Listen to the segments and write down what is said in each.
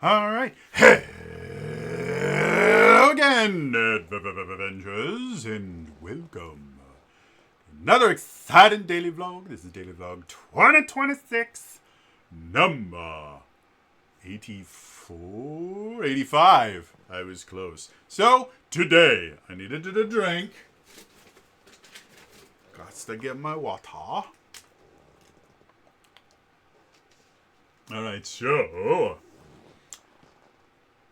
All right. Hello again, Avengers, and welcome to another exciting daily vlog. This is Daily Vlog 2026, number 84, 85. I was close. So, today, I needed a drink. Got to get my water. Alright, so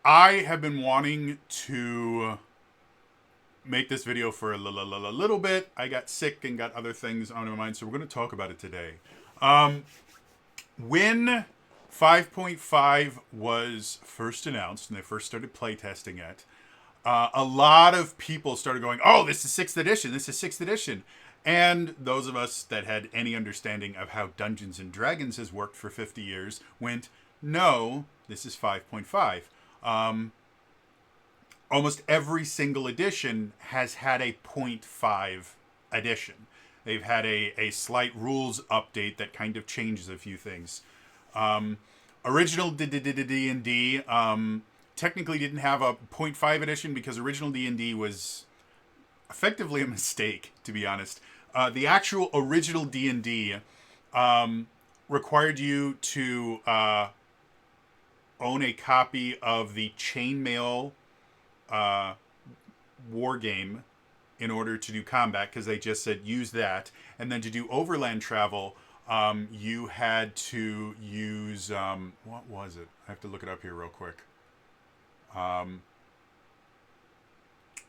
I have been wanting to make this video for a little bit. I got sick and got other things on my mind, so we're going to talk about it today. When 5.5 was first announced and they first started playtesting it, a lot of people started going, oh, this is 6th edition, this is 6th edition. And those of us that had any understanding of how Dungeons and Dragons has worked for 50 years went, no, this is 5.5. Almost every single edition has had a 0.5 edition. They've had a slight rules update that kind of changes a few things. Original D&D technically didn't have a 0.5 edition because original D&D was effectively a mistake, to be honest. The actual original D&D required you to own a copy of the Chainmail war game in order to do combat, because they just said use that. And then to do overland travel, you had to use what was it? I have to look it up here real quick.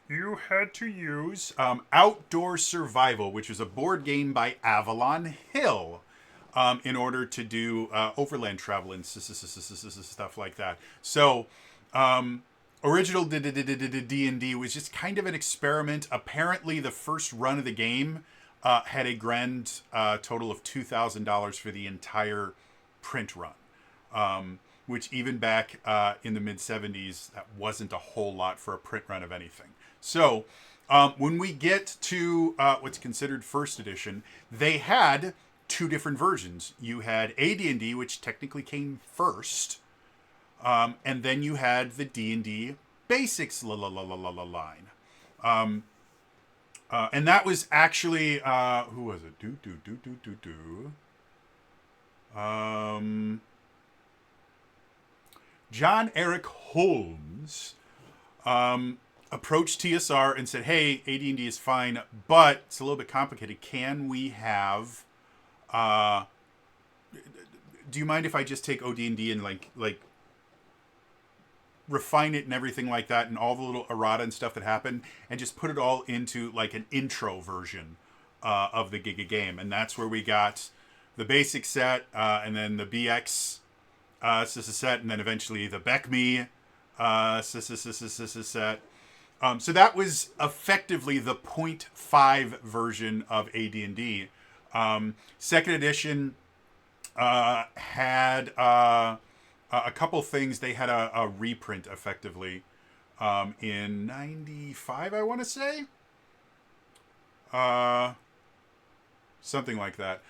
You had to use Outdoor Survival, which is a board game by Avalon Hill, in order to do overland travel and stuff like that. So, original D&D was just kind of an experiment. Apparently, the first run of the game had a grand total of $2,000 for the entire print run. Which even back in the mid-70s, that wasn't a whole lot for a print run of anything. So, when we get to what's considered first edition, they had two different versions. You had AD&D, which technically came first, and then you had the D&D Basics line. And that was actually, who was it? John Eric Holmes approached TSR and said, hey, AD&D is fine, but it's a little bit complicated. Can we have... do you mind if I just take OD&D and like refine it and everything like that, and all the little errata and stuff that happened, and just put it all into like an intro version of the game? And that's where we got the basic set, and then the BX set, and then eventually the BECME set. So that was effectively the 0.5 version of AD&D. Second edition had a couple things. They had a reprint effectively in 95, I want to say. Something like that.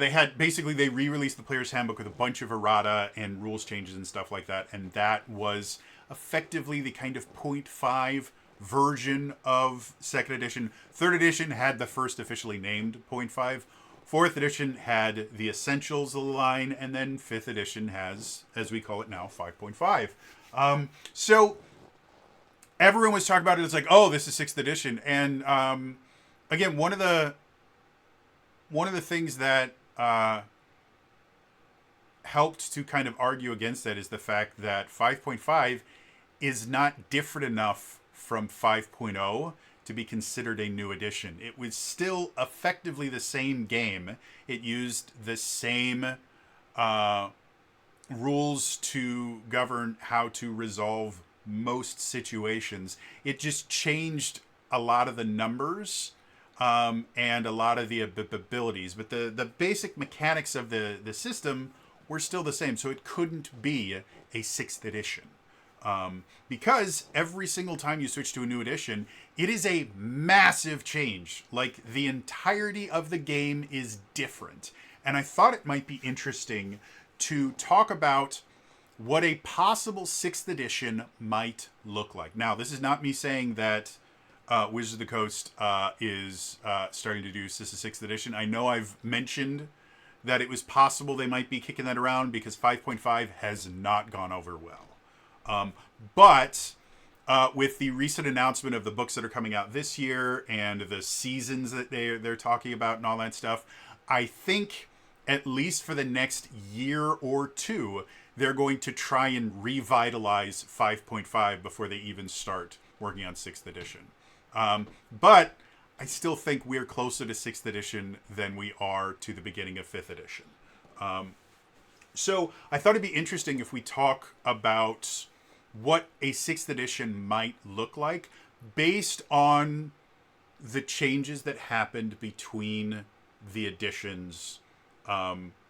They had they re-released the Player's Handbook with a bunch of errata and rules changes and stuff like that, and that was effectively the kind of 0.5 version of second edition. Third edition had the first officially named 0.5. Fourth edition had the Essentials line, and then fifth edition has, as we call it now, 5.5. So everyone was talking about it. It's like, oh, this is sixth edition, and again, one of the things that helped to kind of argue against that is the fact that 5.5 is not different enough from 5.0 to be considered a new edition. It was still effectively the same game. It used the same rules to govern how to resolve most situations. It just changed a lot of the numbers and a lot of the abilities. But the basic mechanics of the system were still the same. So it couldn't be a 6th edition. Because every single time you switch to a new edition, it is a massive change. Like, the entirety of the game is different. And I thought it might be interesting to talk about what a possible 6th edition might look like. Now, this is not me saying that Wizards of the Coast is starting to do 6th edition. I know I've mentioned that it was possible they might be kicking that around because 5.5 has not gone over well. But with the recent announcement of the books that are coming out this year and the seasons that they're talking about and all that stuff, I think at least for the next year or two, they're going to try and revitalize 5.5 before they even start working on 6th edition. But I still think we're closer to 6th edition than we are to the beginning of 5th edition. So I thought it'd be interesting if we talk about what a 6th edition might look like based on the changes that happened between the editions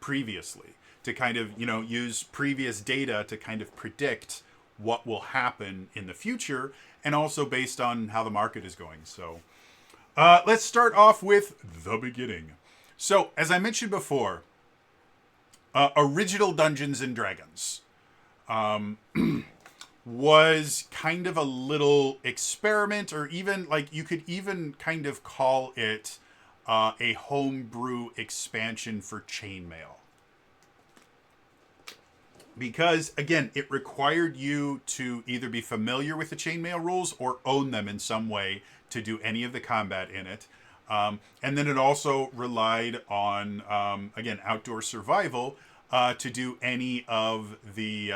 previously, to kind of, use previous data to kind of predict what will happen in the future, and also based on how the market is going. So let's start off with the beginning. So, as I mentioned before, original Dungeons and Dragons was kind of a little experiment, or even, like, you could even kind of call it a homebrew expansion for chainmail. Because, again, it required you to either be familiar with the chainmail rules or own them in some way to do any of the combat in it. And then it also relied on, again, outdoor survival to do any of the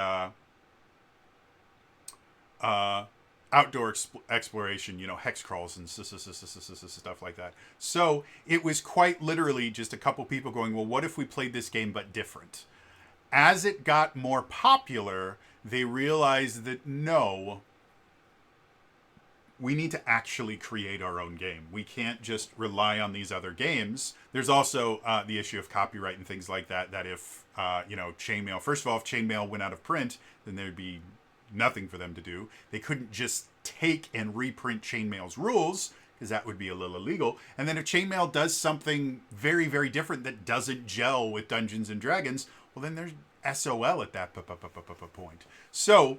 outdoor exploration, hex crawls and stuff like that. So it was quite literally just a couple people going, well, what if we played this game but different? As it got more popular, they realized that no, we need to actually create our own game. We can't just rely on these other games. There's also the issue of copyright and things like that, that if, Chainmail, first of all, if Chainmail went out of print, then there'd be nothing for them to do. They couldn't just take and reprint Chainmail's rules, because that would be a little illegal. And then if Chainmail does something very, very different that doesn't gel with Dungeons and Dragons, well, then there's SOL at that point. So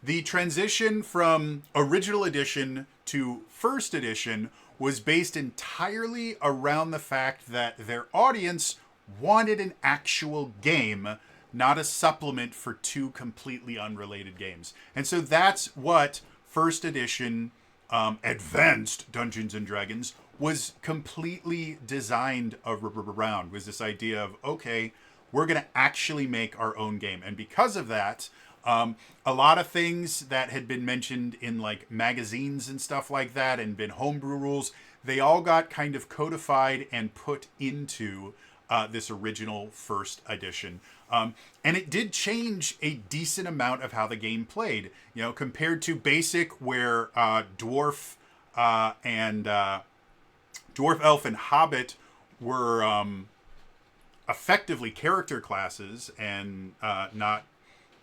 the transition from original edition to first edition was based entirely around the fact that their audience wanted an actual game, not a supplement for two completely unrelated games. And so that's what first edition advanced Dungeons and Dragons was completely designed around, was this idea of, okay, we're going to actually make our own game. And because of that, a lot of things that had been mentioned in like magazines and stuff like that and been homebrew rules, they all got kind of codified and put into this original first edition. And it did change a decent amount of how the game played, compared to basic, where dwarf, elf, and hobbit were effectively character classes and not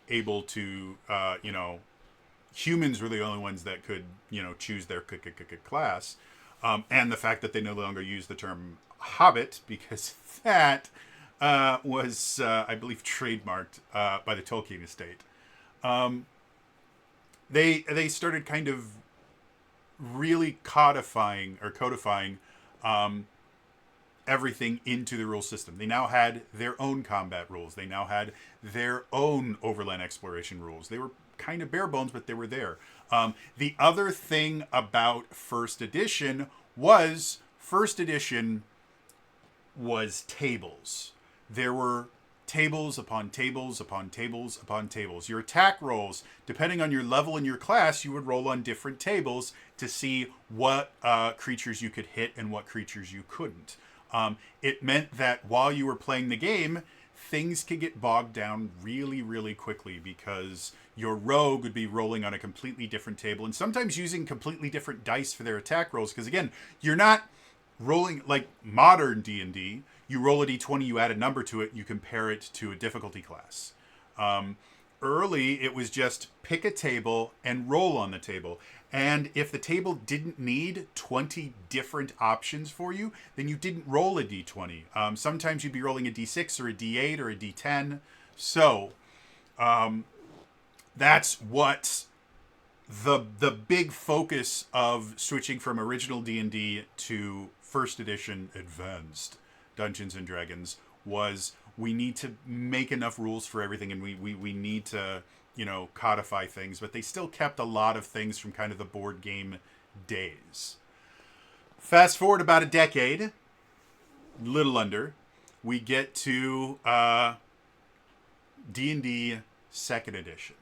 able to, humans were the only ones that could, choose their class. And the fact that they no longer use the term hobbit, because that was, I believe, trademarked by the Tolkien estate. They started kind of really codifying everything into the rule system. They now had their own combat rules. They now had their own overland exploration rules. They were kind of bare bones, but they were there. The other thing about first edition was tables. There were tables upon tables upon tables upon tables. Your attack rolls, depending on your level and your class, you would roll on different tables to see what creatures you could hit and what creatures you couldn't. It meant that while you were playing the game, things could get bogged down really, really quickly, because your rogue would be rolling on a completely different table and sometimes using completely different dice for their attack rolls. Because again, you're not rolling like modern D&D. You roll a d20, you add a number to it, you compare it to a difficulty class. Early, it was just pick a table and roll on the table. And if the table didn't need 20 different options for you, then you didn't roll a d20. Sometimes you'd be rolling a d6 or a d8 or a d10. So That's what the big focus of switching from original D&D to first edition advanced Dungeons and Dragons was. We need to make enough rules for everything, and we need to, codify things, but they still kept a lot of things from kind of the board game days. Fast forward about a decade, little under, we get to D&D second edition.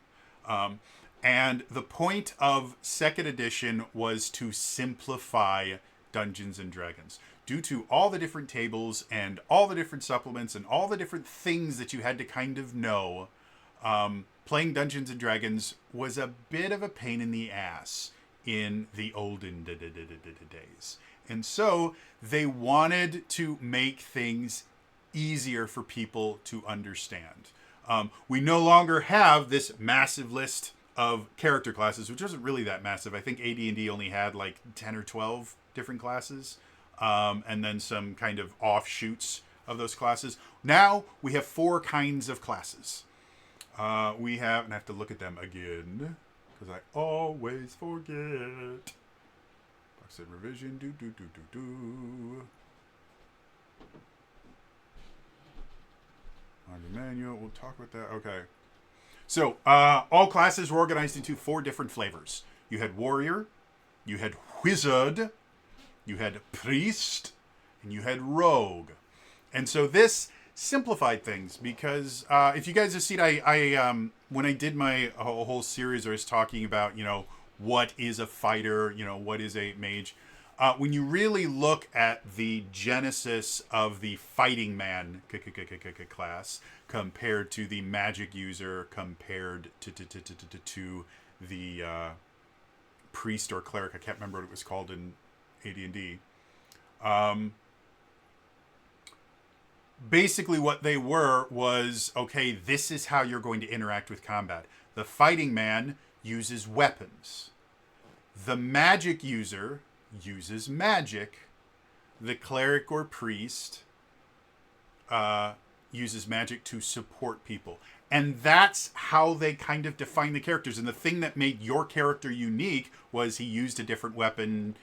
And the point of second edition was to simplify Dungeons and Dragons. Due to all the different tables and all the different supplements and all the different things that you had to kind of know, playing Dungeons and Dragons was a bit of a pain in the ass in the olden days. And so they wanted to make things easier for people to understand. We no longer have this massive list of character classes, which wasn't really that massive. I think AD&D only had like 10 or 12 different classes, and then some kind of offshoots of those classes. Now we have 4 kinds of classes. We have, and I have to look at them again, because I always forget. Said revision, On the manual, we'll talk about that. Okay. So, all classes were organized into 4 different flavors. You had warrior, you had wizard, you had priest, and you had rogue. And so this simplified things because if you guys have seen, I when I did my whole series, I was talking about, what is a fighter, what is a mage. When you really look at the genesis of the fighting man class compared to the magic user, compared to the priest or cleric, I can't remember what it was called in AD&D. Basically what they were was, okay, this is how you're going to interact with combat. The fighting man uses weapons. The magic user uses magic. The cleric or priest uses magic to support people. And that's how they kind of define the characters. And the thing that made your character unique was he used a different weapon.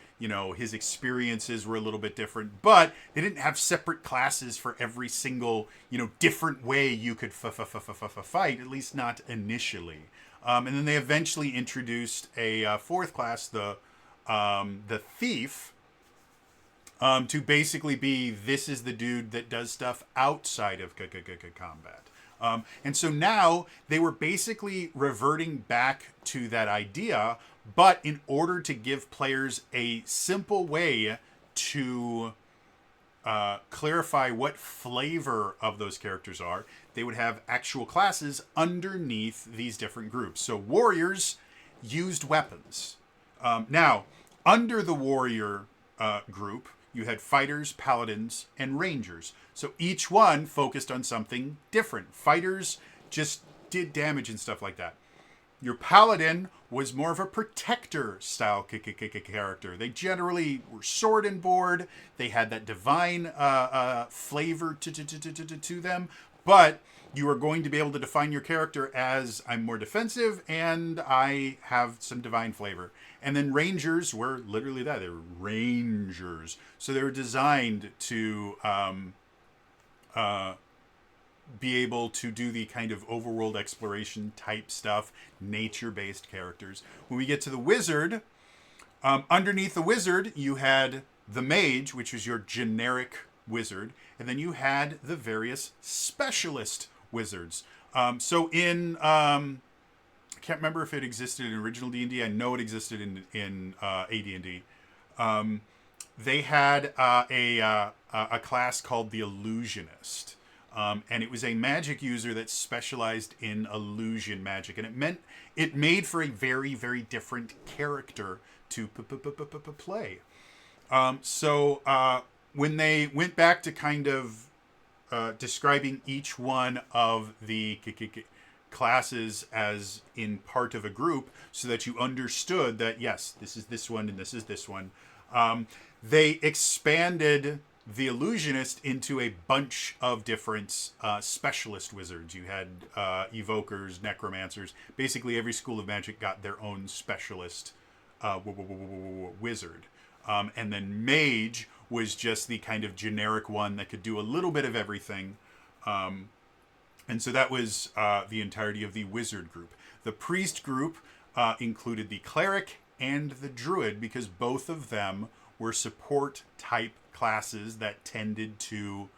His experiences were a little bit different. But they didn't have separate classes for every single, different way you could fight, at least not initially. And then they eventually introduced a 4th class, the thief, to basically be, this is the dude that does stuff outside of combat. And so now they were basically reverting back to that idea, but in order to give players a simple way to clarify what flavor of those characters are, they would have actual classes underneath these different groups. So warriors used weapons. Now, under the warrior group, you had fighters, paladins, and rangers. So each one focused on something different. Fighters just did damage and stuff like that. Your paladin was more of a protector style character. They generally were sword and board. They had that divine flavor to them. But you are going to be able to define your character as, I'm more defensive and I have some divine flavor. And then rangers were literally that. They were rangers. So they were designed to be able to do the kind of overworld exploration type stuff, nature-based characters. When we get to the wizard, underneath the wizard, you had the mage, which was your generic wizard, and then you had the various specialist wizards. So in I can't remember if it existed in original D&D. I know it existed in AD&D. They had a class called the Illusionist. And it was a magic user that specialized in illusion magic. And it made for a very, very different character to play. So when they went back to kind of describing each one of the classes as in part of a group so that you understood that, yes, this is this one and this is this one, they expanded the illusionist into a bunch of different specialist wizards. You had evokers, necromancers. Basically, every school of magic got their own specialist wizard. And then mage was just the kind of generic one that could do a little bit of everything. And so that was the entirety of the wizard group. The priest group included the cleric and the druid, because both of them were support type classes that tended to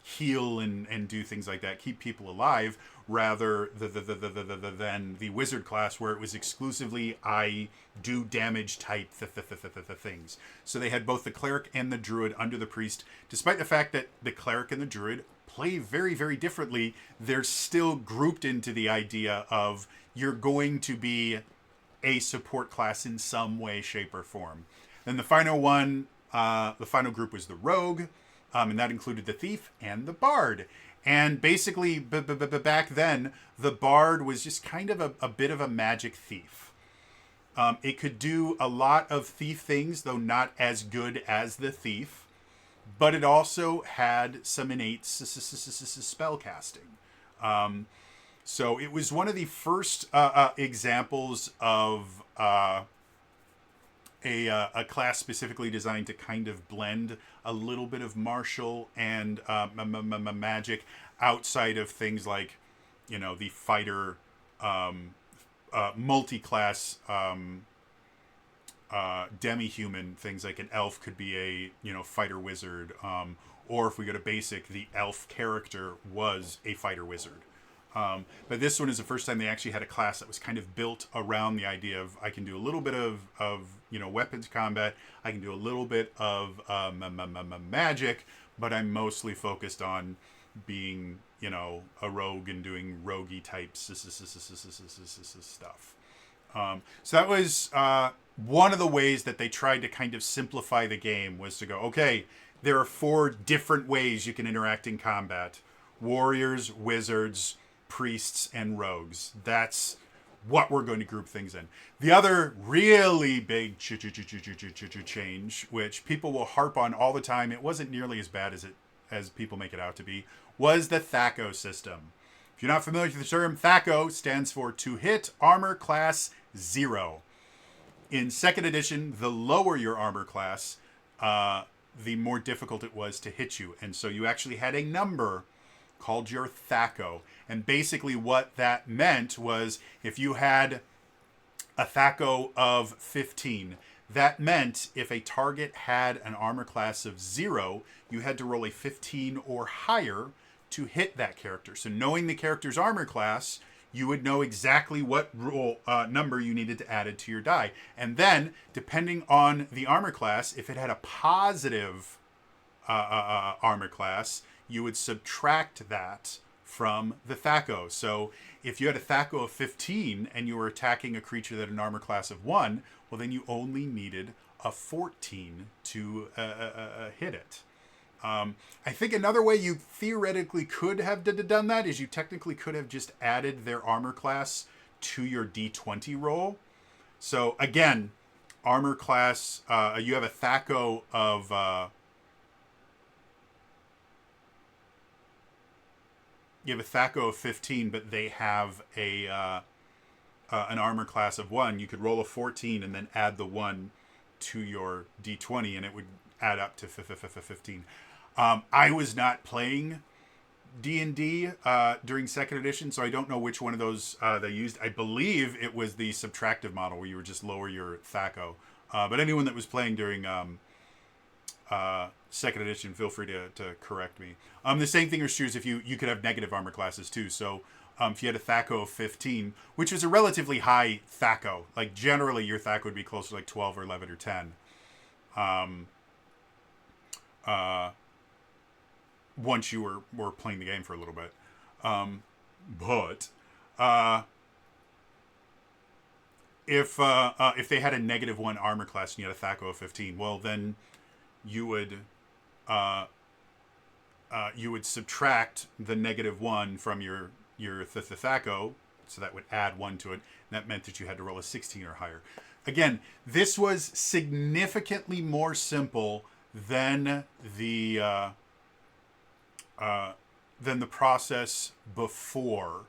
heal and do things like that, keep people alive, rather than the wizard class, where it was exclusively I do damage type things. So they had both the cleric and the druid under the priest. Despite the fact that the cleric and the druid play very, very differently, they're still grouped into the idea of you're going to be a support class in some way, shape, or form. Then the final one, the final group was the rogue, and that included the thief and the bard. And basically, back then, the bard was just kind of a bit of a magic thief. It could do a lot of thief things, though not as good as the thief. But it also had some innate spell casting. So it was one of the first examples of a class specifically designed to kind of blend a little bit of martial and magic outside of things like, the fighter multi-class demi-human things. Like an elf could be a fighter wizard, or if we go to basic, the elf character was a fighter wizard. But this one is the first time they actually had a class that was kind of built around the idea of I can do a little bit of weapons combat, I can do a little bit of magic, but I'm mostly focused on being a rogue and doing roguey type stuff. So that was one of the ways that they tried to kind of simplify the game, was to go, okay, there are 4 different ways you can interact in combat: warriors, wizards, priests, and rogues. That's what we're going to group things in. The other really big change, which people will harp on all the time, it wasn't nearly as bad as people make it out to be, was the THAC0 system. If you're not familiar with the term, THAC0 stands for To Hit Armor Class 0. In 2nd edition, the lower your armor class, the more difficult it was to hit you. And so you actually had a number called your THAC0. And basically what that meant was if you had a THAC0 of 15, that meant if a target had an armor class of 0, you had to roll a 15 or higher to hit that character. So knowing the character's armor class, you would know exactly what number you needed to add it to your die. And then, depending on the armor class, if it had a positive armor class, you would subtract that from the THAC0. So if you had a THAC0 of 15 and you were attacking a creature that had an armor class of 1, well, then you only needed a 14 to hit it. I think another way you theoretically could have done that is you technically could have just added their armor class to your D20 roll. So again, armor class, you have a THAC0 of... you have a THAC0 of 15, but they have an armor class of 1. You could roll a 14 and then add the 1 to your D20, and it would add up to 15. I was not playing D&D during 2nd edition, so I don't know which one of those they used. I believe it was the subtractive model where you would just lower your THAC0. But anyone that was playing during 2nd edition, feel free to correct me. The same thing is true as if you could have negative armor classes too. So if you had a THAC0 of 15, which was a relatively high THAC0, like generally your THAC0 would be closer to like 12 or 11 or 10. Once you were playing the game for a little bit. But if they had a -1 armor class and you had a THAC0 of 15, well then you would subtract the -1 from your THAC0, so that would add 1 to it, and that meant that you had to roll a 16 or higher. Again, this was significantly more simple than uh, the process before,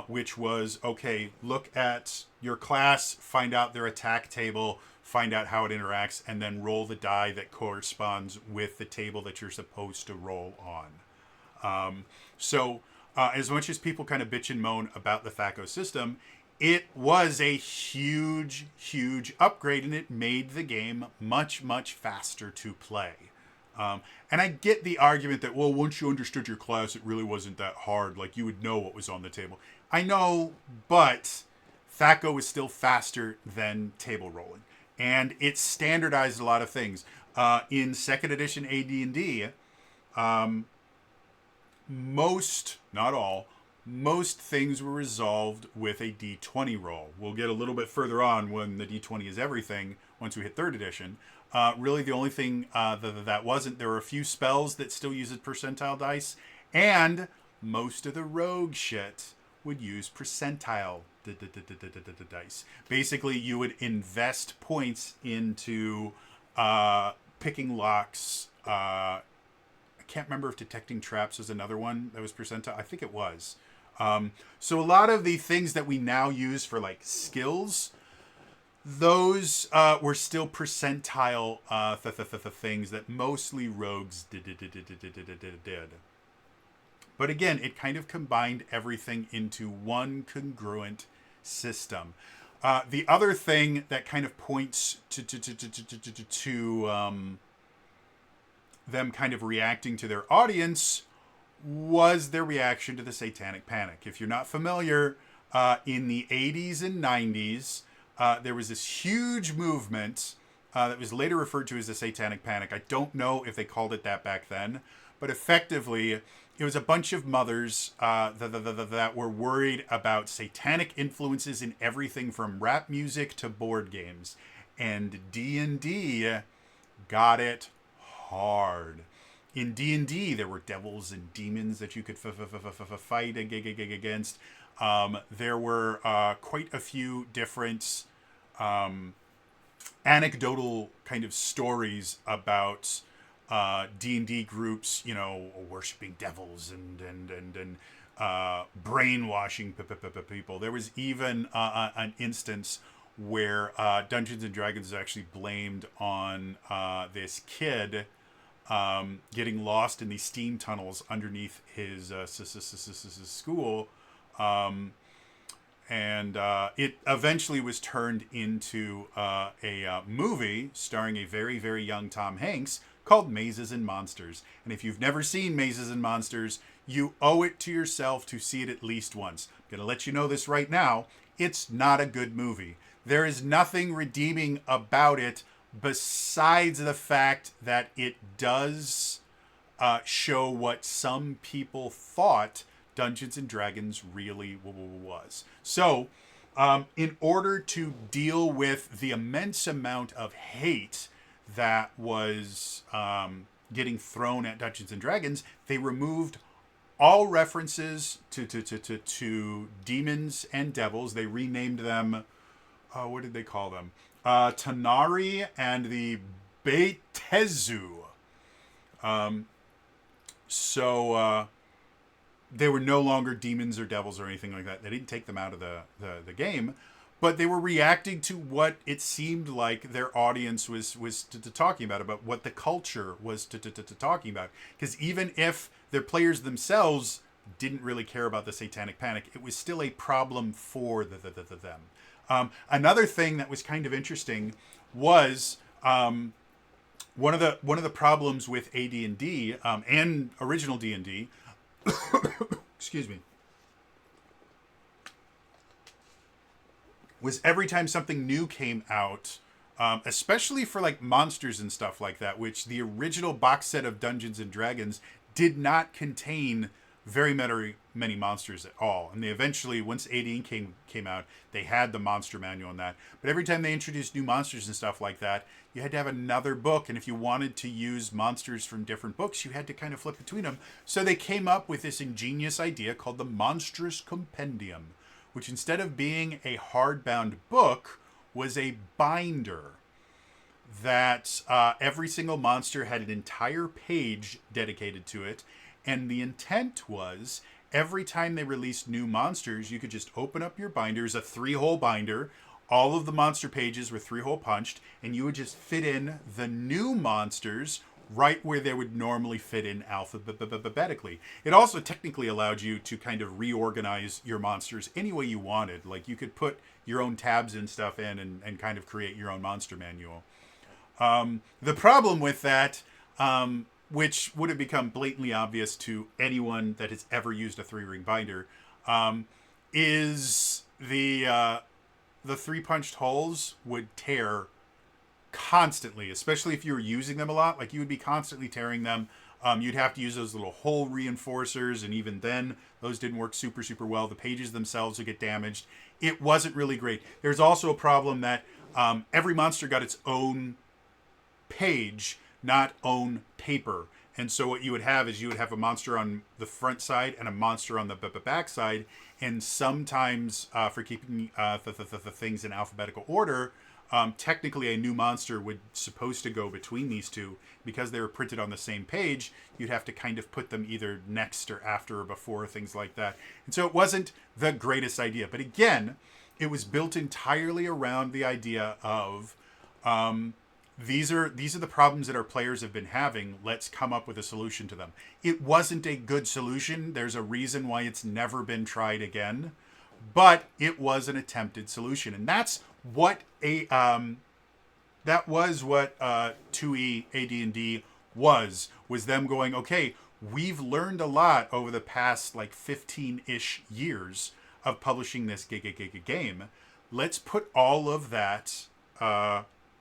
which was, okay, look at your class, find out their attack table, find out how it interacts, and then roll the die that corresponds with the table that you're supposed to roll on. So, as much as people kind of bitch and moan about the THAC0 system, it was a huge, huge upgrade, and it made the game much, much faster to play. And I get the argument that, well, once you understood your class, it really wasn't that hard. Like, you would know what was on the table. I know, but THAC0 is still faster than table rolling. And it standardized a lot of things. In second edition AD&D, most, not all, most things were resolved with a d20 roll. We'll get a little bit further on when the d20 is everything once we hit third edition. Really, the only thing that wasn't, there were a few spells that still uses percentile dice, and most of the rogue shit would use percentile dice. Basically, you would invest points into picking locks. I can't remember if detecting traps was another one that was percentile. I think it was. So a lot of the things that we now use for like skills, those were still percentile things that mostly rogues did. But again, it kind of combined everything into one congruent system. The other thing that kind of points to them kind of reacting to their audience was their reaction to the Satanic Panic. If you're not familiar, in the 80s and 90s, there was this huge movement that was later referred to as the Satanic Panic. I don't know if they called it that back then, but effectively, it was a bunch of mothers that were worried about satanic influences in everything from rap music to board games. And D&D got it hard. In D&D, there were devils and demons that you could fight against. There were quite a few different anecdotal kind of stories about D&D groups, you know, worshiping devils and brainwashing people. There was even an instance where Dungeons and Dragons is actually blamed on this kid getting lost in these steam tunnels underneath his school. And it eventually was turned into a movie starring a very, very young Tom Hanks called Mazes and Monsters. And if you've never seen Mazes and Monsters, you owe it to yourself to see it at least once. I'm going to let you know this right now. It's not a good movie. There is nothing redeeming about it besides the fact that it does show what some people thought Dungeons and Dragons really was. So, in order to deal with the immense amount of hate that was getting thrown at Dungeons and Dragons, they removed all references to demons and devils. They renamed them. What did they call them? Tanari and the Betezu. So they were no longer demons or devils or anything like that. They didn't take them out of the game, but they were reacting to what it seemed like their audience was talking about what the culture was talking about. Because even if their players themselves didn't really care about the Satanic Panic, it was still a problem for them. Another thing that was kind of interesting was one of the problems with AD&D and original D&D. Excuse me. Was every time something new came out, especially for like monsters and stuff like that, which the original box set of Dungeons and Dragons did not contain very many monsters at all. And they eventually, once AD came out, they had the monster manual on that. But every time they introduced new monsters and stuff like that, you had to have another book. And if you wanted to use monsters from different books, you had to kind of flip between them. So they came up with this ingenious idea called the Monstrous Compendium, which instead of being a hardbound book, was a binder that every single monster had an entire page dedicated to it, and the intent was every time they released new monsters, you could just open up your binders, a 3-hole binder. All of the monster pages were 3-hole punched, and you would just fit in the new monsters right where they would normally fit in alphabetically. It also technically allowed you to kind of reorganize your monsters any way you wanted. Like you could put your own tabs and stuff in and kind of create your own monster manual. The problem with that, which would have become blatantly obvious to anyone that has ever used a 3-ring binder, is the 3-punched holes would tear constantly, especially if you were using them a lot. Like you would be constantly tearing them. You'd have to use those little hole reinforcers, and even then, those didn't work super well. The pages themselves would get damaged. It wasn't really great. There's also a problem that every monster got its own page, not own paper. And so what you would have is you would have a monster on the front side and a monster on the back side. And sometimes for keeping the things in alphabetical order, technically a new monster would supposed to go between these two. Because they were printed on the same page, you'd have to kind of put them either next or after or before, things like that. And so it wasn't the greatest idea. But again, it was built entirely around the idea of these are the problems that our players have been having. Let's come up with a solution to them. It wasn't a good solution. There's a reason why it's never been tried again. But it was an attempted solution. And that's what that was what 2E AD&D was them going, okay, we've learned a lot over the past like 15-ish years of publishing this game. Let's put all of that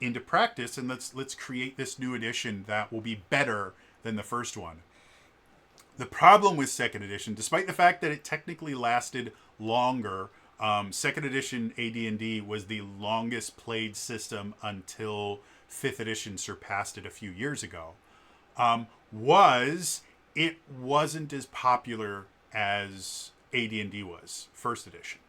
into practice, and let's create this new edition that will be better than the first one. The problem with second edition, despite the fact that it technically lasted longer, second edition AD&D was the longest played system until 5th edition surpassed it a few years ago, it wasn't as popular as AD&D was, first edition.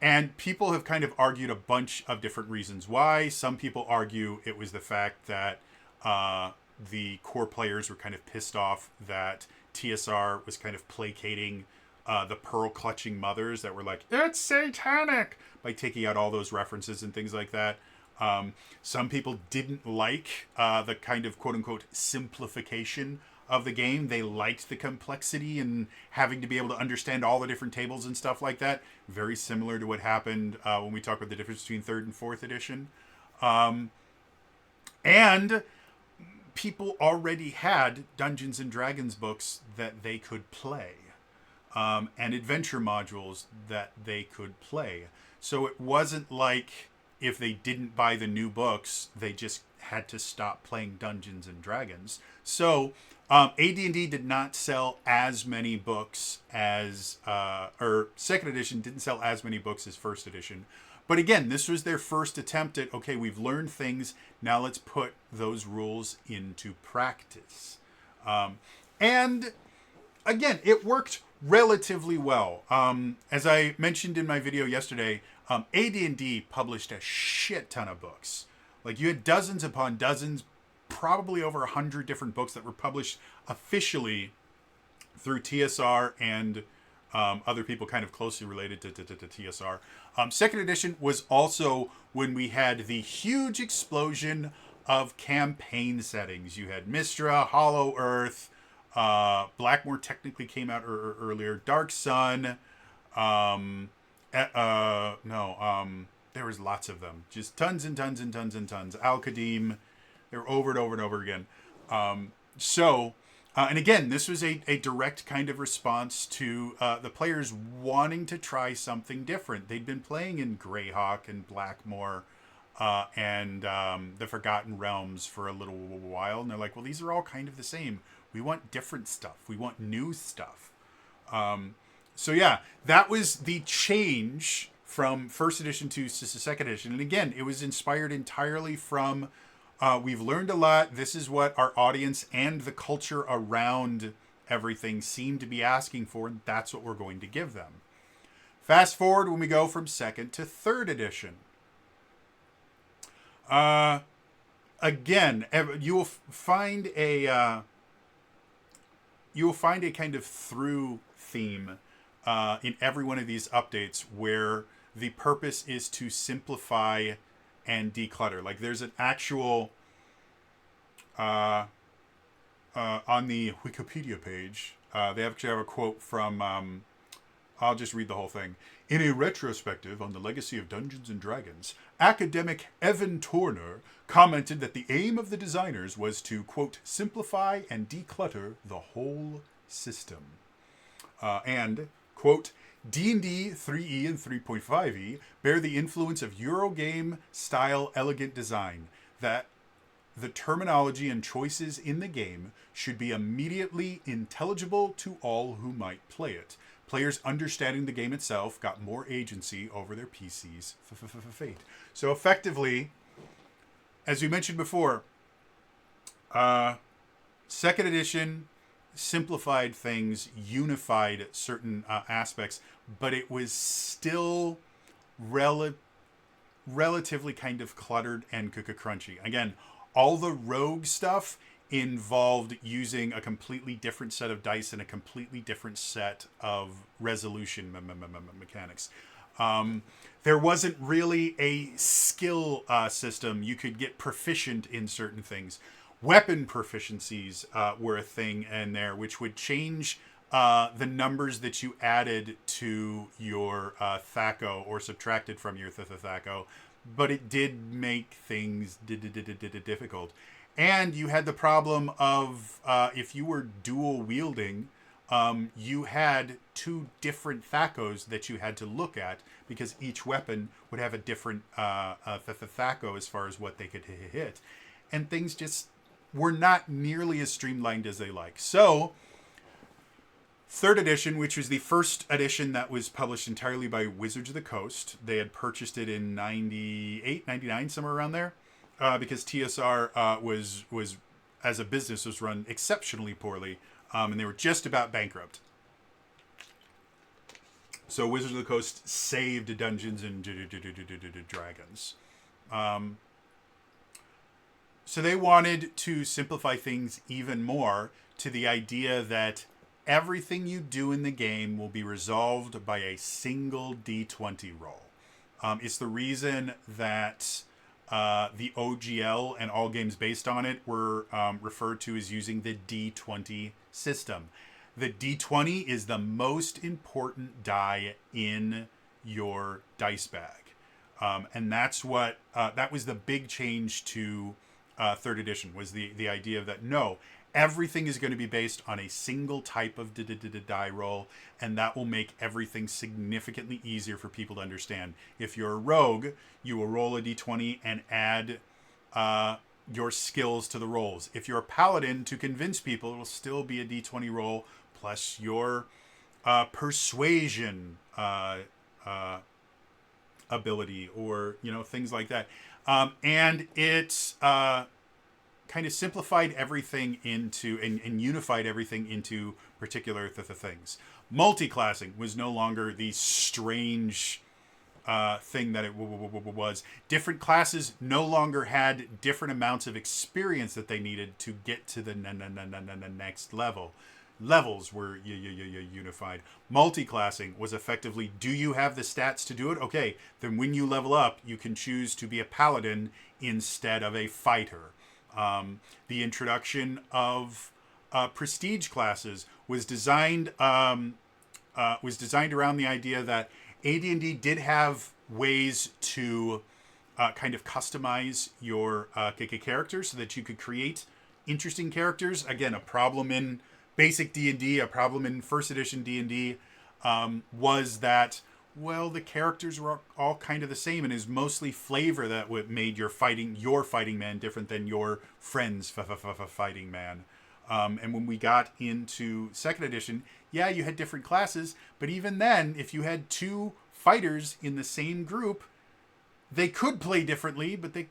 And people have kind of argued a bunch of different reasons why. Some people argue it was the fact that the core players were kind of pissed off that TSR was kind of placating the pearl-clutching mothers that were like, it's satanic, by taking out all those references and things like that. Some people didn't like the kind of quote-unquote simplification of the game. They liked the complexity and having to be able to understand all the different tables and stuff like that. Very similar to what happened when we talk about the difference between 3rd and 4th edition. And people already had Dungeons and Dragons books that they could play. And adventure modules that they could play. So it wasn't like if they didn't buy the new books, they just had to stop playing Dungeons and Dragons. So AD&D did not sell as many books as, or second edition didn't sell as many books as first edition. But again, this was their first attempt at, okay, we've learned things, now let's put those rules into practice. And again, it worked relatively well. As I mentioned in my video yesterday, AD&D published a shit ton of books. Like you had dozens upon dozens, probably over 100 different books that were published officially through TSR and other people kind of closely related to TSR. Second edition was also when we had the huge explosion of campaign settings. You had Mystra, Hollow Earth, Blackmoor technically came out earlier. Dark Sun. There was lots of them. Just tons and tons and tons and tons. Al-Qadim. They were over and over and over again. And again, this was a direct kind of response to the players wanting to try something different. They'd been playing in Greyhawk and Blackmoor and the Forgotten Realms for a little while. And they're like, well, these are all kind of the same. We want different stuff. We want new stuff. So yeah, that was the change from first edition to second edition. And again, it was inspired entirely from, we've learned a lot. This is what our audience and the culture around everything seem to be asking for, and that's what we're going to give them. Fast forward when we go from second to third edition. again, you will find a kind of through theme in every one of these updates where the purpose is to simplify and declutter. Like there's an actual on the Wikipedia page, they actually have a quote from I'll just read the whole thing. In a retrospective on the legacy of Dungeons and Dragons, academic Evan Turner commented that the aim of the designers was to, quote, simplify and declutter the whole system. And, quote, D&D 3E and 3.5e bear the influence of Eurogame-style elegant design that the terminology and choices in the game should be immediately intelligible to all who might play it. Players understanding the game itself got more agency over their PC's fate. So effectively, as we mentioned before, second edition simplified things, unified certain aspects, but it was still relatively kind of cluttered and crunchy. Again, all the rogue stuff involved using a completely different set of dice and a completely different set of resolution mechanics. There wasn't really a skill system. You could get proficient in certain things. Weapon proficiencies were a thing in there, which would change the numbers that you added to your THAC0 or subtracted from your THAC0, but it did make things difficult. And you had the problem of if you were dual wielding, you had two different THAC0s that you had to look at because each weapon would have a different THAC0 as far as what they could hit. And things just were not nearly as streamlined as they like. So, third edition, which was the first edition that was published entirely by Wizards of the Coast. They had purchased it in 98, 99, somewhere around there. Because TSR was as a business was run exceptionally poorly, and they were just about bankrupt. So Wizards of the Coast saved Dungeons and Dragons. So they wanted to simplify things even more to the idea that everything you do in the game will be resolved by a single D20 roll. It's the reason that the OGL and all games based on it were referred to as using the D20 system. The D20 is the most important die in your dice bag. And that's what, that was the big change to third edition, was the idea that no, everything is going to be based on a single type of die roll, and that will make everything significantly easier for people to understand. If you're a rogue, you will roll a d20 and add your skills to the rolls. If you're a paladin, to convince people, it will still be a d20 roll plus your persuasion ability, or things like that. And it's kind of simplified everything into and unified everything into particular things. Multi-classing was no longer the strange thing that it was. Different classes no longer had different amounts of experience that they needed to get to the next level. Levels were unified. Multi-classing was effectively, do you have the stats to do it? Okay, then when you level up, you can choose to be a paladin instead of a fighter. The introduction of prestige classes was designed around the idea that AD&D did have ways to kind of customize your characters so that you could create interesting characters. Again, a problem in basic D&D, a problem in first edition D&D was that, well, the characters were all kind of the same, and is mostly flavor that what made your fighting man different than your friend's fighting man. And when we got into second edition, yeah, you had different classes, but even then, if you had two fighters in the same group, they could play differently, but they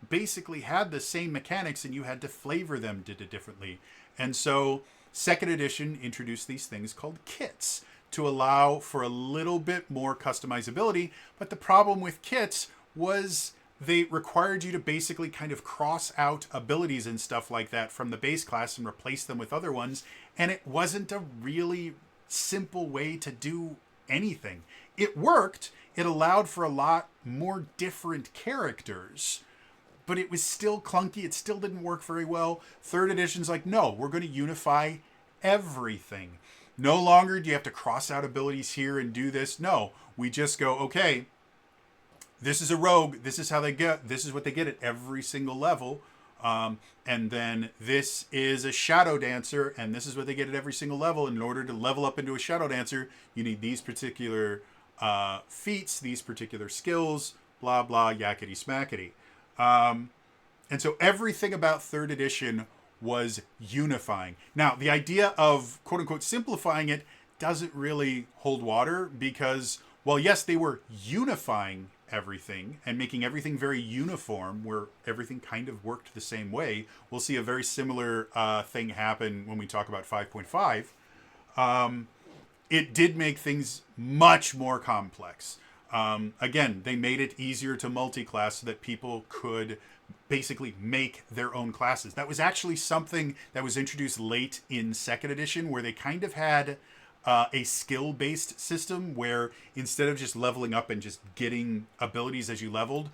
basically had the same mechanics, and you had to flavor them differently. And so second edition introduced these things called kits to allow for a little bit more customizability. But the problem with kits was they required you to basically kind of cross out abilities and stuff like that from the base class and replace them with other ones. And it wasn't a really simple way to do anything. It worked. It allowed for a lot more different characters, but it was still clunky. It still didn't work very well. Third edition's like, no, we're going to unify everything. No longer do you have to cross out abilities here and do this. No, we just go, okay, this is a rogue. This is how they get. This is what they get at every single level. And then this is a shadow dancer, and this is what they get at every single level. And in order to level up into a shadow dancer, you need these particular feats, these particular skills, blah, blah, yakety smackety. And so everything about third edition was unifying. Now, the idea of quote unquote simplifying it doesn't really hold water because, well, yes, they were unifying everything and making everything very uniform where everything kind of worked the same way. We'll see a very similar thing happen when we talk about 5.5. It did make things much more complex. Again, they made it easier to multi-class so that people could basically make their own classes. That was actually something that was introduced late in second edition where they kind of had a skill-based system where instead of just leveling up and just getting abilities as you leveled,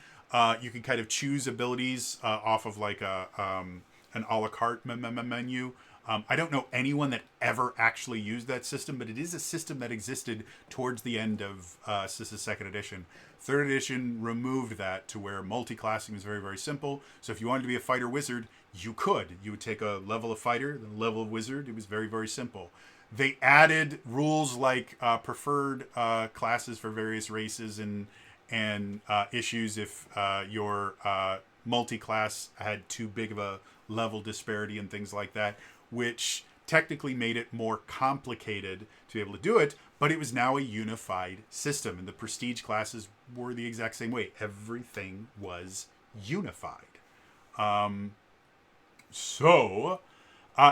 you could kind of choose abilities off of like an a la carte menu. I don't know anyone that ever actually used that system, but it is a system that existed towards the end of Sis's second edition. Third edition removed that to where multi-classing was very, very simple. So if you wanted to be a fighter wizard, you could. You would take a level of fighter, then a level of wizard. It was very, very simple. They added rules like preferred classes for various races and issues if your multi-class had too big of a level disparity and things like that, which technically made it more complicated to be able to do it, but it was now a unified system, and the prestige classes were the exact same way. Everything was unified.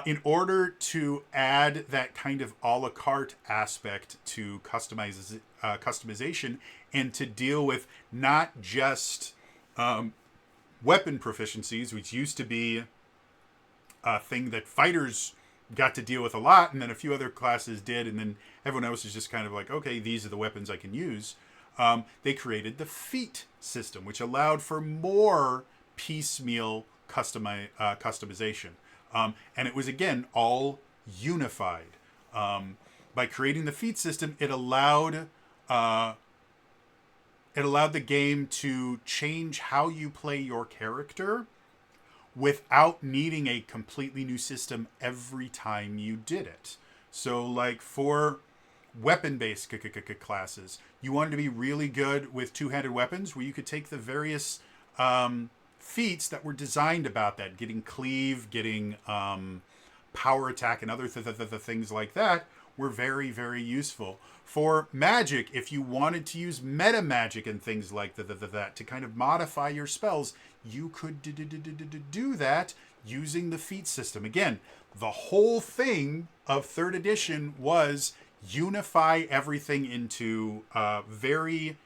In order to add that kind of a la carte aspect to customization and to deal with not just weapon proficiencies, which used to be a thing that fighters got to deal with a lot, and then a few other classes did, and then everyone else is just kind of like, okay, these are the weapons I can use. They created the feat system, which allowed for more piecemeal customization. And it was, again, all unified. By creating the feat system, it allowed the game to change how you play your character without needing a completely new system every time you did it. So, like, for weapon-based classes, you wanted to be really good with two-handed weapons, where you could take the various feats that were designed about that, getting cleave, getting power attack, and other things like that, were very, very useful. For magic, if you wanted to use meta magic and things like that to kind of modify your spells, you could do that using the feat system. Again, the whole thing of third edition was unify everything into very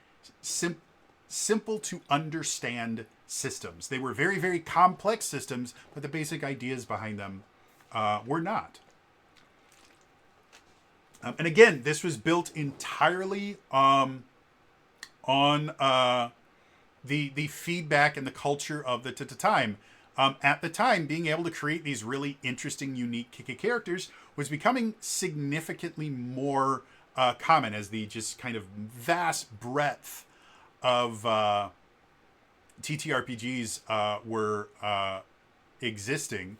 simple to understand systems. They were very, very complex systems, but the basic ideas behind them were not. And again, this was built entirely on the feedback and the culture of the time. At the time, being able to create these really interesting, unique characters was becoming significantly more common as the just kind of vast breadth of TTRPGs were existing.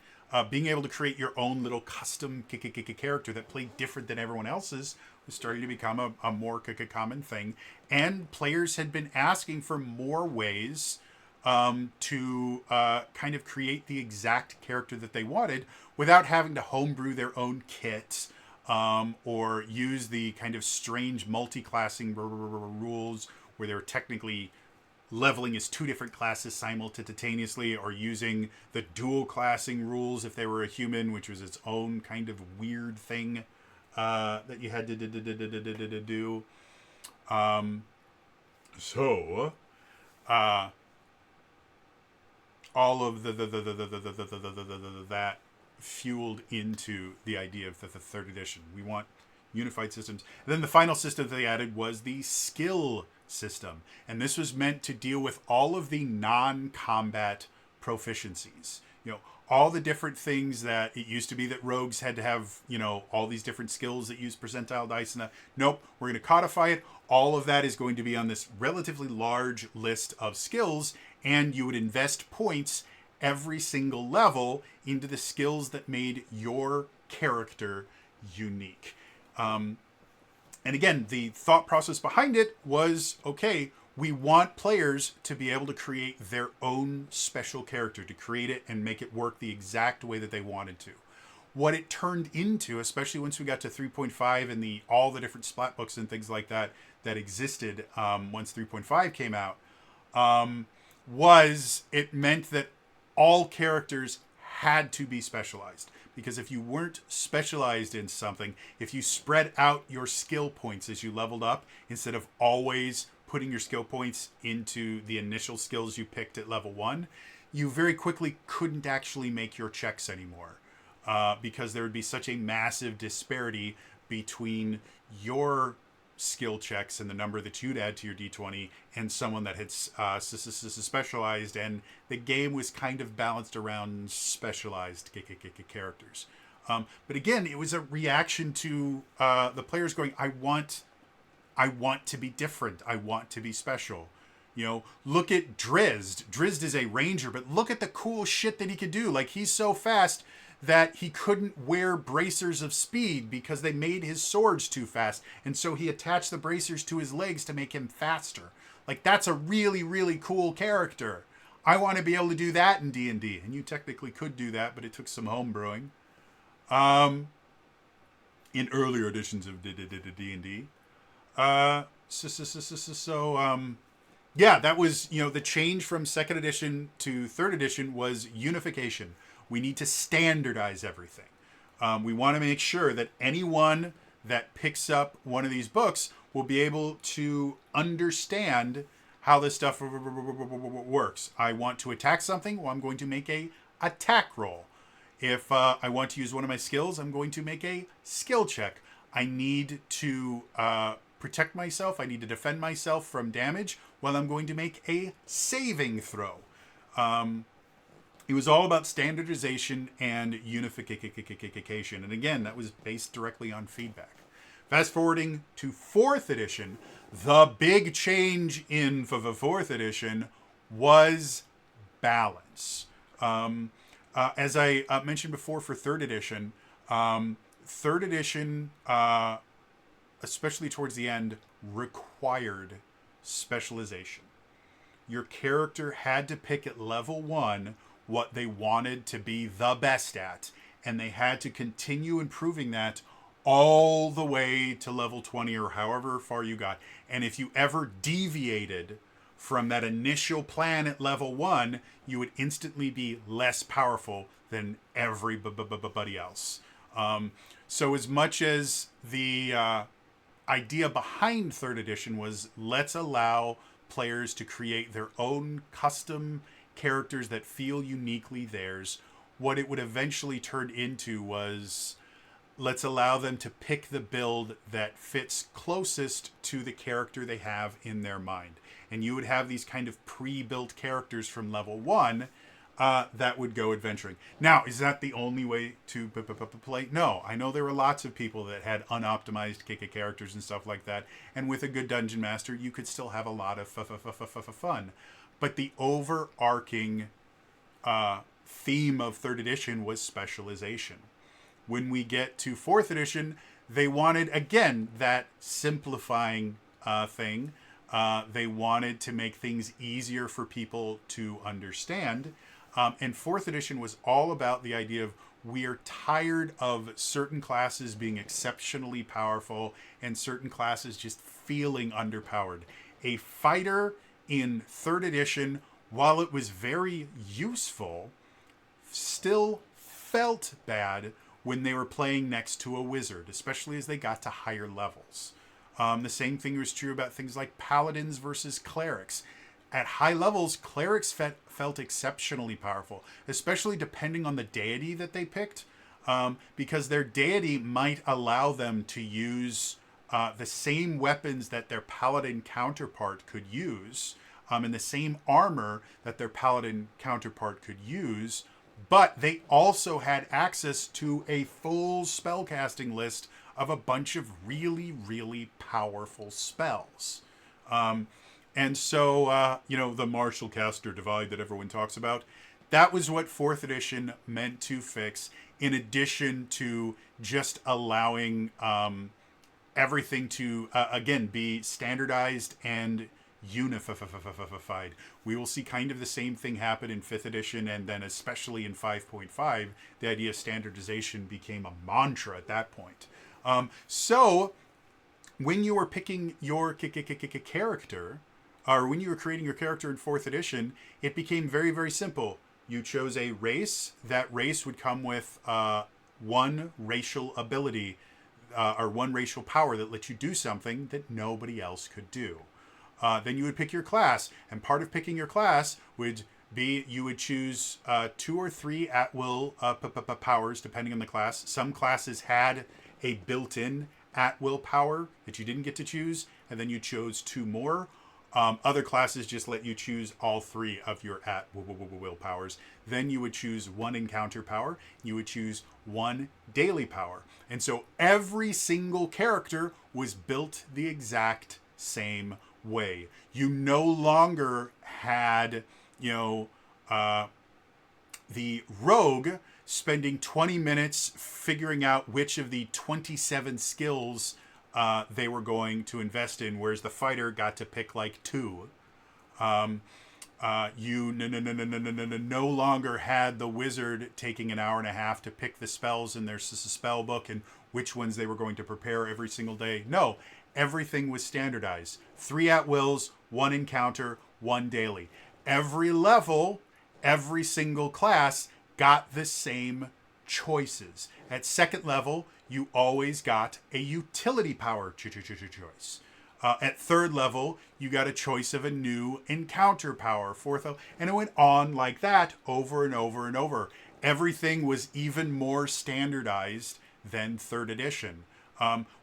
Being able to create your own little custom character that played different than everyone else's was starting to become a more common thing. And players had been asking for more ways to kind of create the exact character that they wanted without having to homebrew their own kit or use the kind of strange multi-classing rules where they're technically leveling as two different classes simultaneously, or using the dual classing rules if they were a human, which was its own kind of weird thing that you had to do. all of that fueled into the idea of the third edition. We want unified systems. And then the final system that they added was the skill system. And this was meant to deal with all of the non-combat proficiencies. You know, all the different things that it used to be that rogues had to have, you know, all these different skills that use percentile dice and that. Nope, we're going to codify it. All of that is going to be on this relatively large list of skills, and you would invest points every single level into the skills that made your character unique. And again, the thought process behind it was, okay, we want players to be able to create their own special character, to create it and make it work the exact way that they wanted to. What it turned into, especially once we got to 3.5 and all the different splat books and things like that that existed once 3.5 came out, was it meant that all characters had to be specialized. Because if you weren't specialized in something, if you spread out your skill points as you leveled up, instead of always putting your skill points into the initial skills you picked at level 1, you very quickly couldn't actually make your checks anymore. Because there would be such a massive disparity between your skill checks and the number that you'd add to your d20 and someone that had specialized, and the game was kind of balanced around specialized characters. But again, it was a reaction to the players going, I want to be different. I want to be special. You know, look at Drizzt. Drizzt is a ranger, but look at the cool shit that he could do. Like, he's so fast that he couldn't wear bracers of speed because they made his swords too fast. And so he attached the bracers to his legs to make him faster. Like, that's a really, really cool character. I want to be able to do that in D&D. And you technically could do that, but it took some home brewing. In earlier editions of D&D. Yeah, that was, you know, the change from second edition to third edition was unification. We need to standardize everything. We want to make sure that anyone that picks up one of these books will be able to understand how this stuff works. I want to attack something, well, I'm going to make a attack roll. If I want to use one of my skills, I'm going to make a skill check. I need to protect myself. I need to defend myself from damage. Well, I'm going to make a saving throw. It was all about standardization and unification. And again, that was based directly on feedback. Fast forwarding to 4th edition, the big change in fourth edition was balance. As I mentioned before for 3rd edition, 3rd edition, especially towards the end, required specialization. Your character had to pick at level 1 what they wanted to be the best at, and they had to continue improving that all the way to level 20 or however far you got. And if you ever deviated from that initial plan at level 1, you would instantly be less powerful than everybody else. So as much as the idea behind 3rd edition was, let's allow players to create their own custom characters that feel uniquely theirs, what it would eventually turn into was, let's allow them to pick the build that fits closest to the character they have in their mind. And you would have these kind of pre-built characters from level 1 that would go adventuring. Now, is that the only way to play? No. I know there were lots of people that had unoptimized characters and stuff like that. And with a good dungeon master, you could still have a lot of fun. But the overarching theme of 3rd edition was specialization. When we get to 4th edition, they wanted, again, that simplifying thing. They wanted to make things easier for people to understand. And 4th edition was all about the idea of, we are tired of certain classes being exceptionally powerful and certain classes just feeling underpowered. A fighter in 3rd edition, while it was very useful, still felt bad when they were playing next to a wizard, especially as they got to higher levels. The same thing was true about things like paladins versus clerics. at high levels, clerics felt exceptionally powerful, especially depending on the deity that they picked, because their deity might allow them to use the same weapons that their paladin counterpart could use, and the same armor that their paladin counterpart could use, but they also had access to a full spellcasting list of a bunch of really, really powerful spells. And so, the martial caster divide that everyone talks about, that was what 4th edition meant to fix, in addition to just allowing everything to, again, be standardized and unified. We will see kind of the same thing happen in 5th edition, and then especially in 5.5, the idea of standardization became a mantra at that point. So when you were picking your character, or when you were creating your character in 4th edition, it became very, very simple. You chose a race. That race would come with one racial ability or one racial power that lets you do something that nobody else could do. Then you would pick your class, and part of picking your class would be you would choose 2 or 3 at-will powers, depending on the class. Some classes had a built-in at-will power that you didn't get to choose, and then you chose 2 more. Other classes just let you choose all 3 of your at-will powers. Then you would choose 1 encounter power. You would choose 1 daily power. And so every single character was built the exact same way. You no longer had, the rogue spending 20 minutes figuring out which of the 27 skills they were going to invest in, whereas the fighter got to pick like 2. You no longer had the wizard taking an hour and a half to pick the spells in their spell book and which ones they were going to prepare every single day. No, everything was standardized. 3 at-wills, 1 encounter, 1 daily. Every level, every single class got the same choices. At 2nd level, you always got a utility power choice. At 3rd level, you got a choice of a new encounter power. 4th level, and it went on like that over and over and over. Everything was even more standardized than 3rd edition,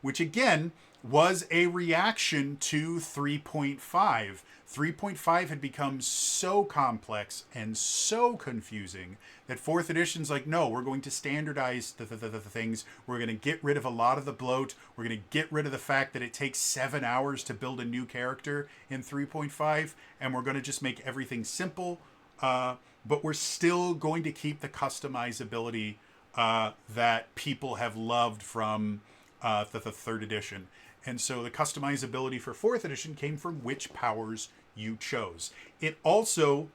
which again was a reaction to 3.5. 3.5 had become so complex and so confusing that 4th edition's like, no, we're going to standardize the things. We're going to get rid of a lot of the bloat. We're going to get rid of the fact that it takes 7 hours to build a new character in 3.5, and we're going to just make everything simple, but we're still going to keep the customizability that people have loved from the 3rd edition. And so the customizability for 4th edition came from which powers you chose. It also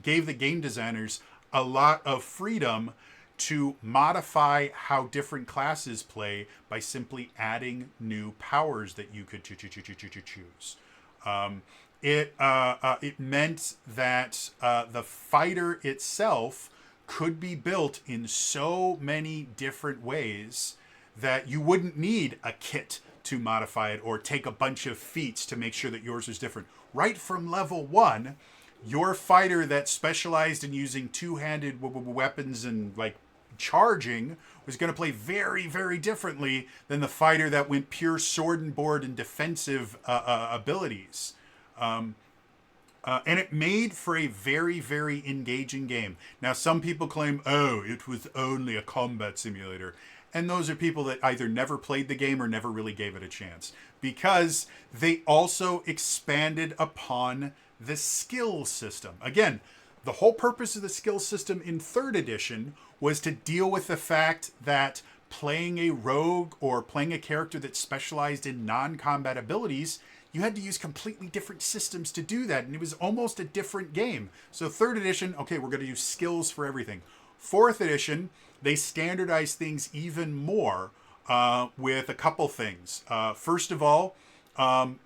gave the game designers a lot of freedom to modify how different classes play by simply adding new powers that you could choose. It meant that the fighter itself could be built in so many different ways that you wouldn't need a kit to modify it or take a bunch of feats to make sure that yours was different. Right from level 1, your fighter that specialized in using 2-handed weapons and like charging was going to play very, very differently than the fighter that went pure sword and board and defensive abilities. And it made for a very, very engaging game. Now, some people claim, oh, it was only a combat simulator. And those are people that either never played the game or never really gave it a chance, because they also expanded upon the skill system. Again, the whole purpose of the skill system in 3rd edition was to deal with the fact that playing a rogue or playing a character that specialized in non-combat abilities, you had to use completely different systems to do that, and it was almost a different game. So 3rd edition, okay, we're going to use skills for everything. 4th edition, they standardized things even more with a couple things. First of all,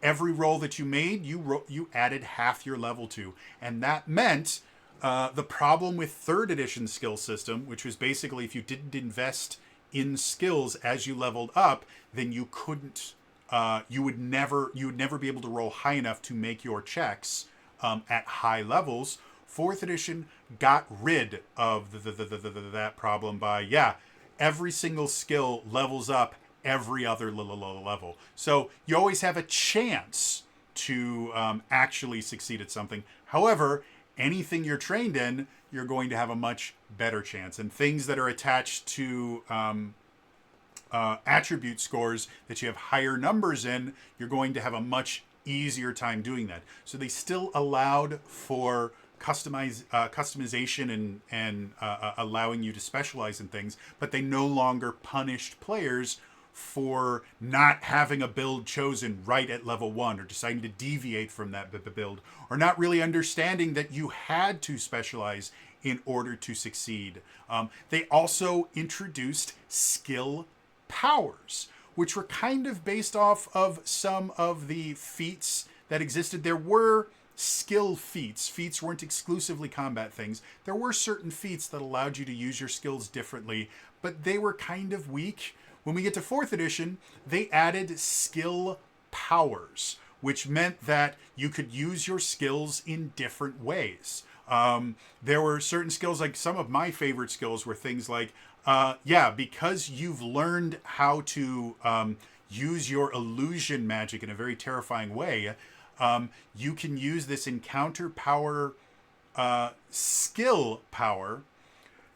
every roll that you made, you added half your level to. And that meant the problem with 3rd edition skill system, which was basically if you didn't invest in skills as you leveled up, then you couldn't, you would never be able to roll high enough to make your checks at high levels. Fourth edition got rid of that problem by, yeah, every single skill levels up every other level. So you always have a chance to actually succeed at something. However, anything you're trained in, you're going to have a much better chance. And things that are attached to attribute scores that you have higher numbers in, you're going to have a much easier time doing that. So they still allowed for customization and allowing you to specialize in things, but they no longer punished players for not having a build chosen right at level 1, or deciding to deviate from that build, or not really understanding that you had to specialize in order to succeed. They also introduced skill powers, which were kind of based off of some of the feats that existed. There were skill feats. Feats weren't exclusively combat things. There were certain feats that allowed you to use your skills differently, but they were kind of weak. When we get to 4th edition, they added skill powers, which meant that you could use your skills in different ways. There were certain skills, like some of my favorite skills were things like, because you've learned how to use your illusion magic in a very terrifying way, you can use this encounter power, skill power,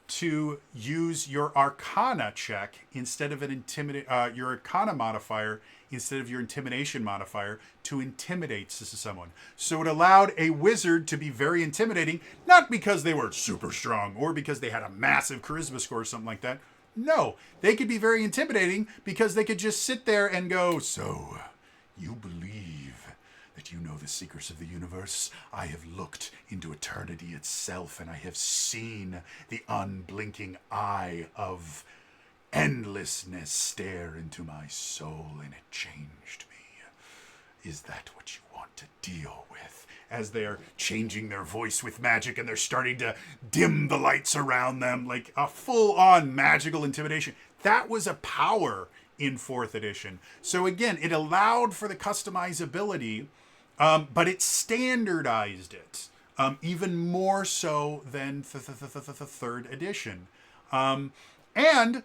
to use your Arcana check instead of your Arcana modifier instead of your Intimidation modifier to intimidate someone. So it allowed a wizard to be very intimidating, not because they were super strong or because they had a massive charisma score or something like that. No, they could be very intimidating because they could just sit there and go, "So, you believe that you know the secrets of the universe? I have looked into eternity itself, and I have seen the unblinking eye of endlessness stare into my soul, and it changed me. Is that what you want to deal with?" As they're changing their voice with magic and they're starting to dim the lights around them, like a full-on magical intimidation. That was a power in 4th edition. So again, it allowed for the customizability, but it standardized it, even more so than the 3rd edition. And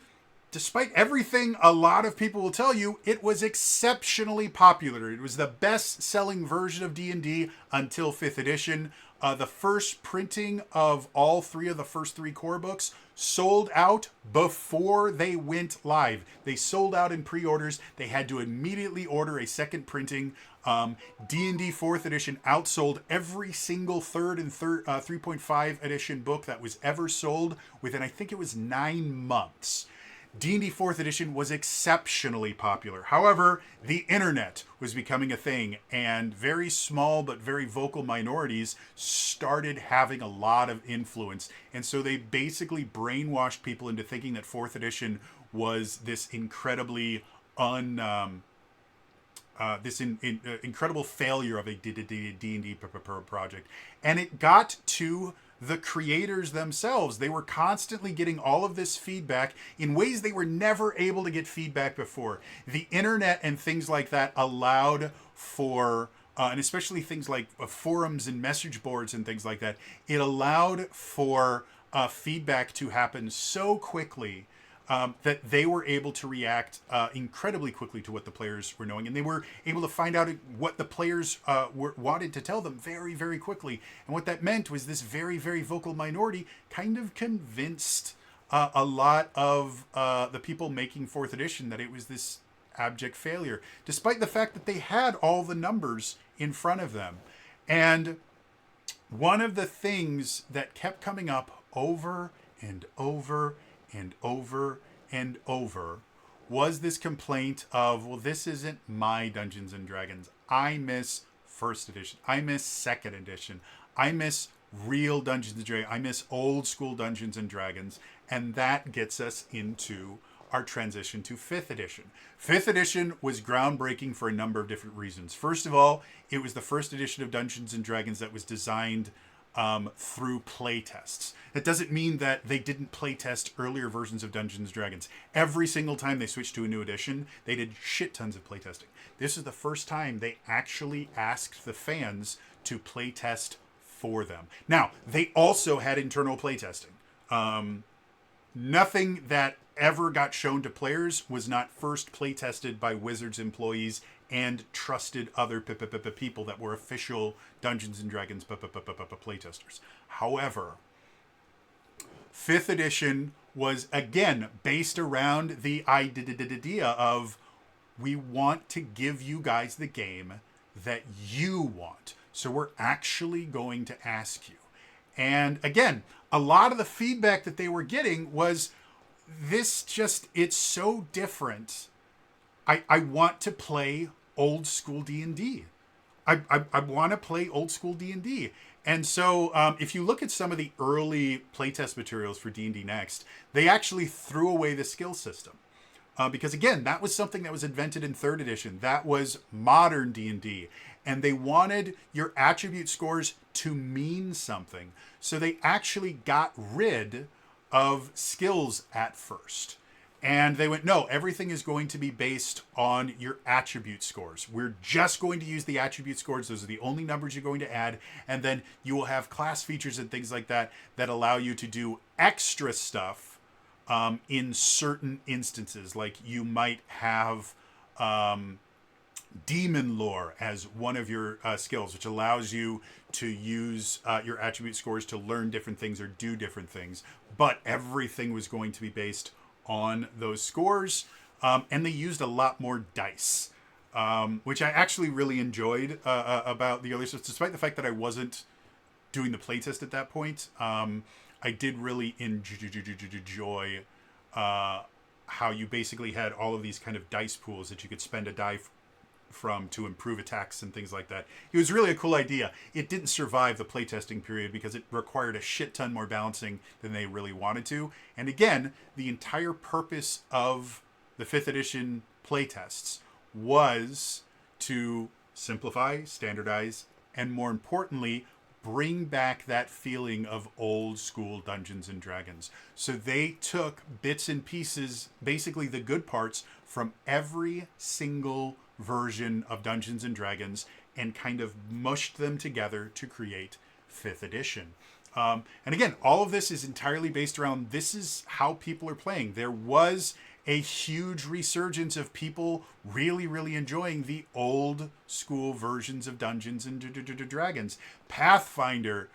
despite everything a lot of people will tell you, it was exceptionally popular. It was the best-selling version of D&D until 5th edition. The first printing of all 3 of the first 3 core books sold out before they went live. They sold out in pre-orders. They had to immediately order a second printing. D&D 4th edition outsold every single 3rd and 3.5 edition book that was ever sold within, I think it was 9 months. D&D 4th edition was exceptionally popular. However, the internet was becoming a thing, and very small but very vocal minorities started having a lot of influence. And so they basically brainwashed people into thinking that 4th edition was this incredibly incredible failure of a D&D project. And it got to the creators themselves. They were constantly getting all of this feedback in ways they were never able to get feedback before. The internet and things like that allowed for, and especially things like forums and message boards and things like that, it allowed for feedback to happen so quickly that they were able to react incredibly quickly to what the players were knowing, and they were able to find out what the players wanted to tell them very, very quickly. And what that meant was this very, very vocal minority kind of convinced a lot of the people making 4th edition that it was this abject failure, despite the fact that they had all the numbers in front of them. And one of the things that kept coming up over and over and over and over was this complaint of, well, this isn't my Dungeons and Dragons. I miss 1st edition. I miss 2nd edition. I miss real Dungeons and Dragons. I miss old school Dungeons and Dragons. And that gets us into our transition to 5th edition. 5th edition was groundbreaking for a number of different reasons. First of all, it was the first edition of Dungeons and Dragons that was designed through playtests. It doesn't mean that they didn't playtest earlier versions of Dungeons and Dragons. Every single time they switched to a new edition, they did shit tons of playtesting. This is the first time they actually asked the fans to playtest for them. Now, they also had internal playtesting. Nothing that ever got shown to players was not first playtested by Wizards employees and trusted other people that were official Dungeons and Dragons playtesters. However, 5th edition was again based around the idea of we want to give you guys the game that you want. So we're actually going to ask you. And again, a lot of the feedback that they were getting was it's so different. I want to play old school D&D. I want to play old school D&D. And so if you look at some of the early playtest materials for D&D Next, they actually threw away the skill system. Because again, that was something that was invented in 3rd edition. That was modern D&D. And they wanted your attribute scores to mean something. So they actually got rid of skills at first. And they went, no, everything is going to be based on your attribute scores. We're just going to use the attribute scores. Those are the only numbers you're going to add. And then you will have class features and things like that that allow you to do extra stuff in certain instances. Like you might have demon lore as one of your skills, which allows you to use your attribute scores to learn different things or do different things. But everything was going to be based on those scores. And they used a lot more dice, which I actually really enjoyed about the early stuff. Despite the fact that I wasn't doing the playtest at that point, I did really enjoy how you basically had all of these kind of dice pools that you could spend a die from to improve attacks and things like that. It was really a cool idea. It didn't survive the playtesting period because it required a shit ton more balancing than they really wanted to. And again, the entire purpose of the 5th edition playtests was to simplify, standardize, and more importantly, bring back that feeling of old school Dungeons and Dragons. So they took bits and pieces, basically the good parts, from every single version of Dungeons and Dragons and kind of mushed them together to create 5th edition. And again, all of this is entirely based around this is how people are playing. There was a huge resurgence of people really, really enjoying the old school versions of Dungeons and Dragons. Pathfinder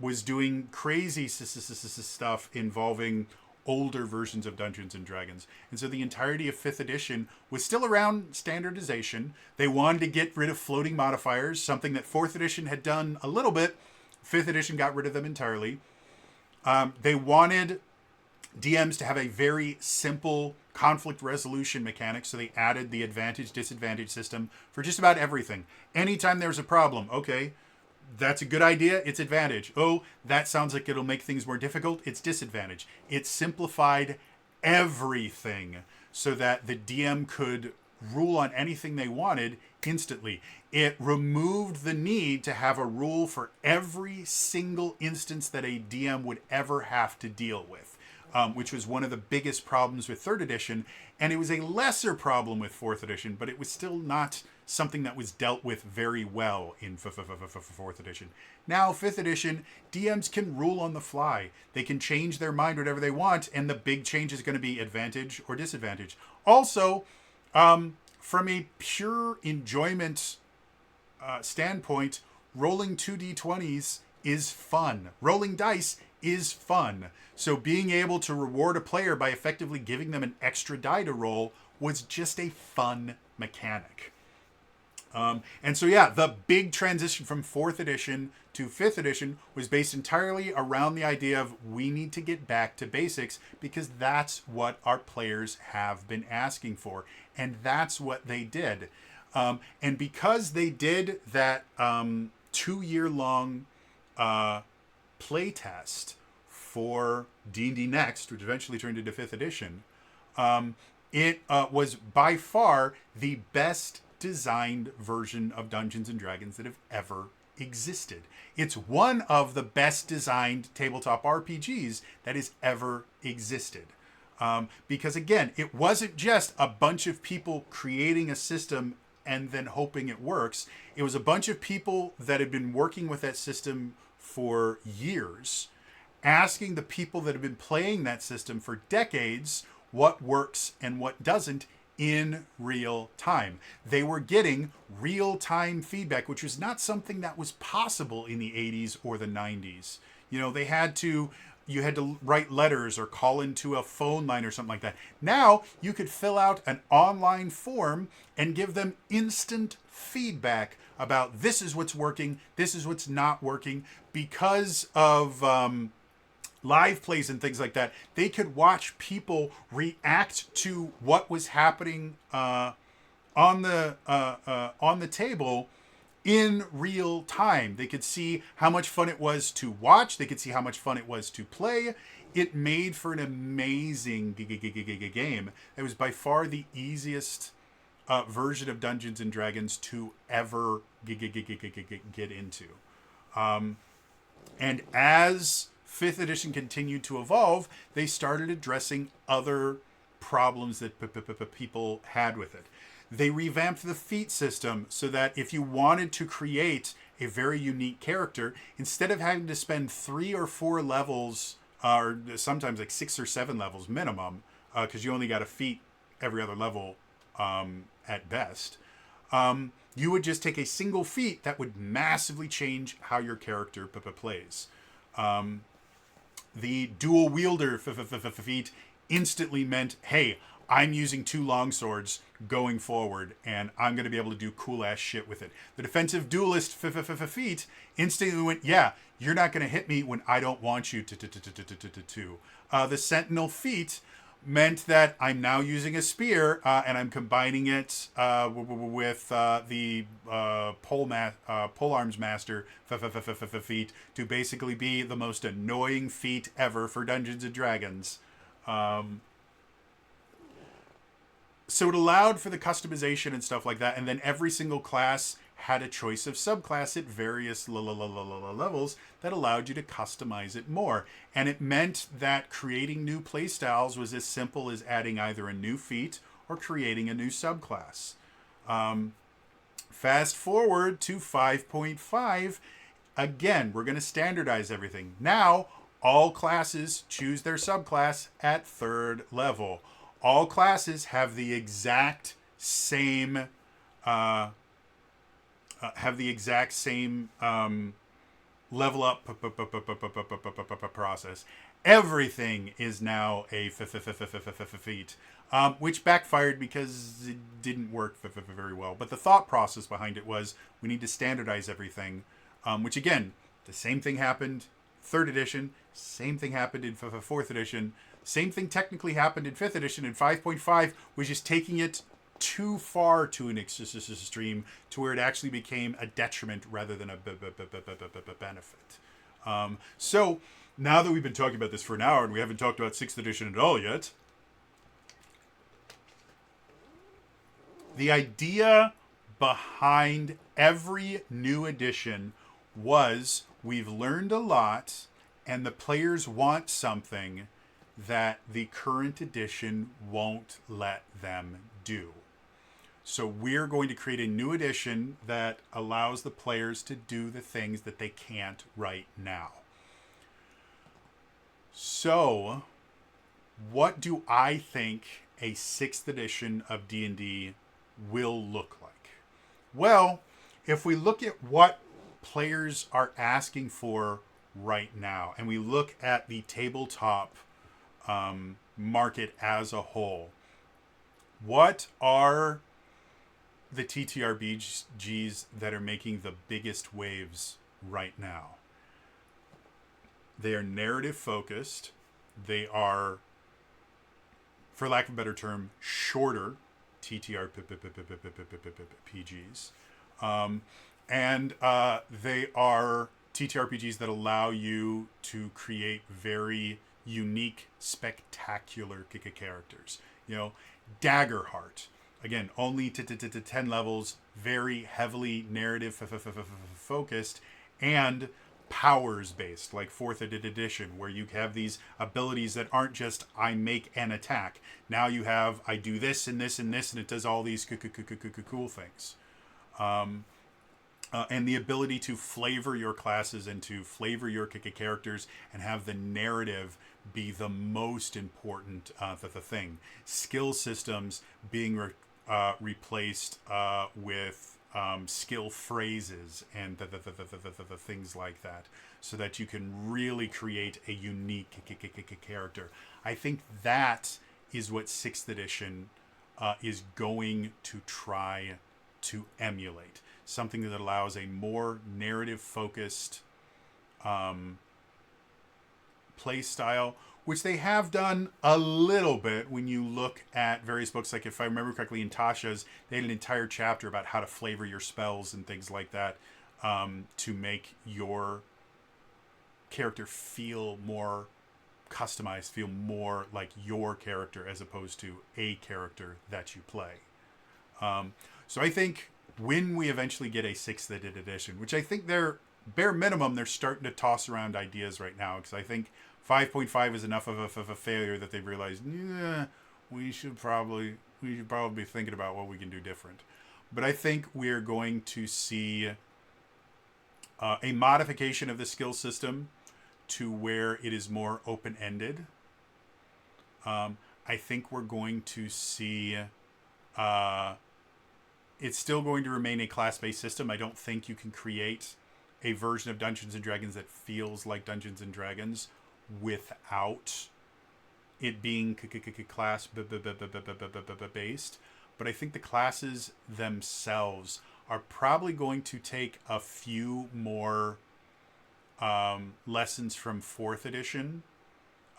was doing crazy stuff involving older versions of Dungeons and Dragons. And so the entirety of 5th edition was still around standardization. They wanted to get rid of floating modifiers, something that 4th edition had done a little bit. 5th edition got rid of them entirely. They wanted DMs to have a very simple conflict resolution mechanic, so they added the advantage-disadvantage system for just about everything. Anytime there's a problem, okay, that's a good idea, it's advantage. Oh, that sounds like it'll make things more difficult, it's disadvantage. It simplified everything so that the DM could rule on anything they wanted instantly. It removed the need to have a rule for every single instance that a DM would ever have to deal with. Which was one of the biggest problems with 3rd edition, and it was a lesser problem with 4th edition, but it was still not something that was dealt with very well in 4th edition. Now, 5th edition, DMs can rule on the fly. They can change their mind whatever they want, and the big change is going to be advantage or disadvantage. Also, from a pure enjoyment standpoint, rolling 2d20s is fun. Rolling dice is fun. So being able to reward a player by effectively giving them an extra die to roll was just a fun mechanic. And so, yeah, the big transition from 4th edition to 5th edition was based entirely around the idea of we need to get back to basics because that's what our players have been asking for. And that's what they did. And because they did that 2-year-long playtest for D&D Next, which eventually turned into 5th edition, it was by far the best designed version of Dungeons and Dragons that have ever existed. It's one of the best designed tabletop RPGs that has ever existed. Because again, it wasn't just a bunch of people creating a system and then hoping it works. It was a bunch of people that had been working with that system for years, asking the people that have been playing that system for decades what works and what doesn't in real time. They were getting real-time feedback, which was not something that was possible in the 80s or the 90s. You know, you had to write letters or call into a phone line or something like that. Now you could fill out an online form and give them instant feedback about this is what's working, this is what's not working. Because of live plays and things like that, they could watch people react to what was happening on the table in real time. They could see how much fun it was to watch. They could see how much fun it was to play. It made for an amazing game. It was by far the easiest version of Dungeons and Dragons to ever get into. And as 5th edition continued to evolve, they started addressing other problems that people had with it. They revamped the feat system so that if you wanted to create a very unique character, instead of having to spend 3 or 4 levels, or sometimes like 6 or 7 levels minimum, because you only got a feat every other level at best, you would just take a single feat that would massively change how your character plays. The dual wielder feat instantly meant, hey, I'm using 2 longswords going forward, and I'm going to be able to do cool ass shit with it. The defensive duelist feat instantly went, yeah, you're not going to hit me when I don't want you to. The sentinel feat meant that I'm now using a spear, and I'm combining it with the polearms master feat to basically be the most annoying feat ever for Dungeons and Dragons. So it allowed for the customization and stuff like that, and then every single class had a choice of subclass at various levels that allowed you to customize it more. And it meant that creating new playstyles was as simple as adding either a new feat or creating a new subclass. Fast forward to 5.5. Again, we're going to standardize everything. Now, all classes choose their subclass at 3rd level. All classes have the exact same level up process. Everything is now a feat, which backfired because it didn't work very well. But the thought process behind it was we need to standardize everything, which again, the same thing happened 3rd edition, same thing happened in 4th edition. Same thing technically happened in 5th edition, and 5.5 was just taking it too far to an extreme to where it actually became a detriment rather than a benefit. So now that we've been talking about this for an hour and we haven't talked about 6th edition at all yet, the idea behind every new edition was we've learned a lot and the players want something that the current edition won't let them do. So we're going to create a new edition that allows the players to do the things that they can't right now. So, what do I think a 6th edition of D&D will look like? Well, if we look at what players are asking for right now, and we look at the tabletop market as a whole, what are the TTRPGs that are making the biggest waves right now? They are narrative focused. They are, for lack of a better term, shorter TTRPGs. And they are TTRPGs that allow you to create very unique, spectacular characters. You know, Daggerheart. Again, only to 10 levels, very heavily narrative focused, and powers based, like fourth edition, where you have these abilities that aren't just I make an attack. Now you have I do this and this and this, and it does all these cool things. And the ability to flavor your classes and to flavor your characters and have the narrative be the most important the thing. Skill systems being replaced with skill phrases and the things like that, so that you can really create a unique character. I think that is what 6th edition is going to try to emulate. Something that allows a more narrative focused play style, which they have done a little bit when you look at various books. Like, if I remember correctly, in Tasha's, they had an entire chapter about how to flavor your spells and things like that, to make your character feel more customized, feel more like your character as opposed to a character that you play. So I think when we eventually get a 6th edition, which I think they're bare minimum, they're starting to toss around ideas right now, because I think 5.5 is enough of a failure that they've realized, yeah, we should probably be thinking about what we can do different. But I think we're going to see a modification of the skill system to where it is more open-ended. I think we're going to see it's still going to remain a class-based system. I don't think you can create a version of Dungeons and Dragons that feels like Dungeons and Dragons without it being class based. But I think the classes themselves are probably going to take a few more lessons from 4th edition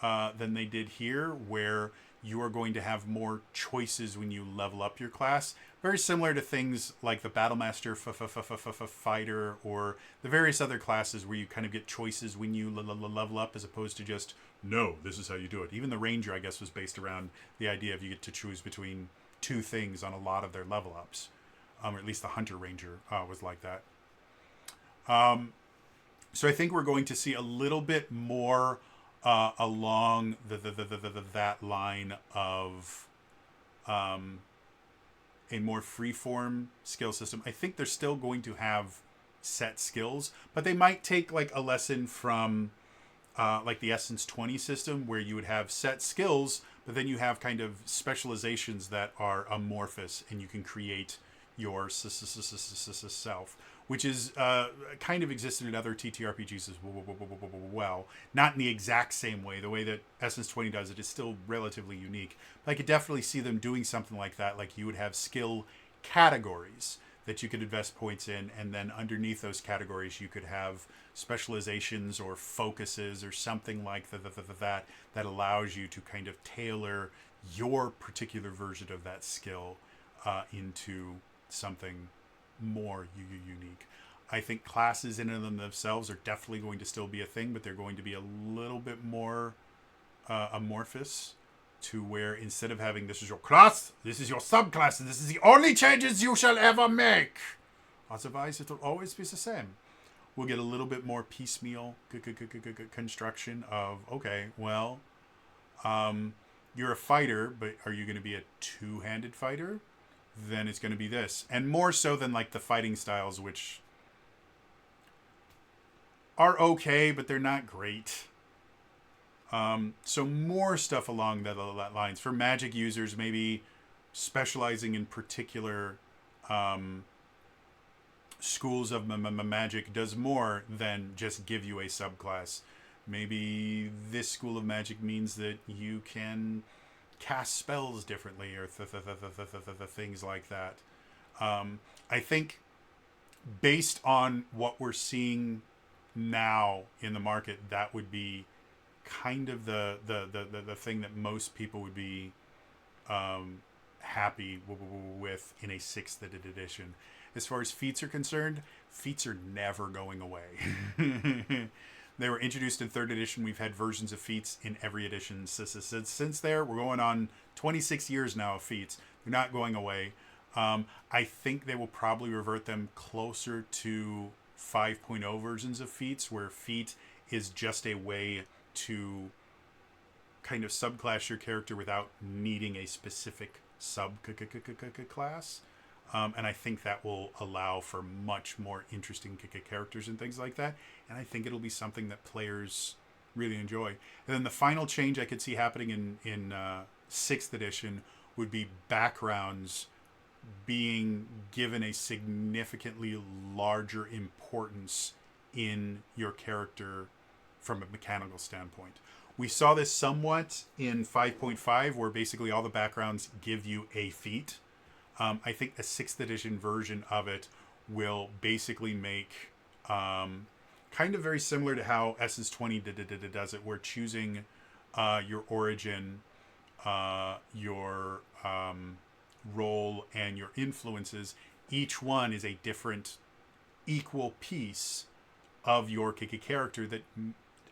than they did here, where you are going to have more choices when you level up your class. Very similar to things like the Battlemaster fighter or the various other classes where you kind of get choices when you level up, as opposed to just, no, this is how you do it. Even the Ranger, I guess, was based around the idea of you get to choose between 2 things on a lot of their level ups. Or at least the Hunter Ranger was like that. So I think we're going to see a little bit more along that line of a more freeform skill system. I think they're still going to have set skills, but they might take like a lesson from like the Essence 20 system, where you would have set skills, but then you have kind of specializations that are amorphous, and you can create your self, which is kind of existed in other TTRPGs as well. Not in the exact same way. The way that Essence 20 does it is still relatively unique. But I could definitely see them doing something like that. Like, you would have skill categories that you could invest points in, and then underneath those categories you could have specializations or focuses or something like that allows you to kind of tailor your particular version of that skill into something more unique. I think classes in and of themselves are definitely going to still be a thing, but they're going to be a little bit more amorphous, to where instead of having this is your class, this is your subclass, and this is the only changes you shall ever make, otherwise it will always be the same. We'll get a little bit more piecemeal construction of, okay, well, you're a fighter, but are you going to be a two-handed fighter? Then it's going to be this. And more so than like the fighting styles, which are okay, but they're not great. So more stuff along that lines. For Magic users, maybe specializing in particular schools of Magic does more than just give you a subclass. Maybe this school of Magic means that you can cast spells differently, or things like that. I think based on what we're seeing now in the market, that would be kind of the thing that most people would be happy with in a 6th edition. As far as feats are concerned, feats are never going away. They were introduced in 3rd edition. We've had versions of feats in every edition since there. We're going on 26 years now of feats. They're not going away. I think they will probably revert them closer to 5.0 versions of feats, where feat is just a way to kind of subclass your character without needing a specific sub class. And I think that will allow for much more interesting characters and things like that. And I think it'll be something that players really enjoy. And then the final change I could see happening in 6th edition would be backgrounds being given a significantly larger importance in your character from a mechanical standpoint. We saw this somewhat in 5.5, where basically all the backgrounds give you a feat. I think a 6th edition version of it will basically make kind of very similar to how SS20 does it, where choosing your origin, your role, and your influences, each one is a different equal piece of your character that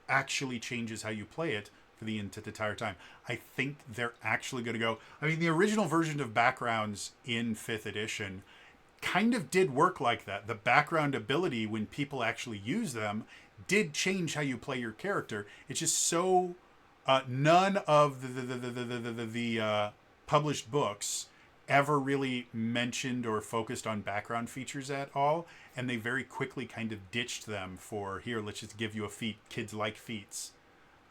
actually changes how you play it for the entire time. I think they're actually going to go... I mean, the original version of backgrounds in 5th edition kind of did work like that. The background ability, when people actually use them, did change how you play your character. It's just so... none of the published books ever really mentioned or focused on background features at all, and they very quickly kind of ditched them for, here, let's just give you a feat. Kids like feats.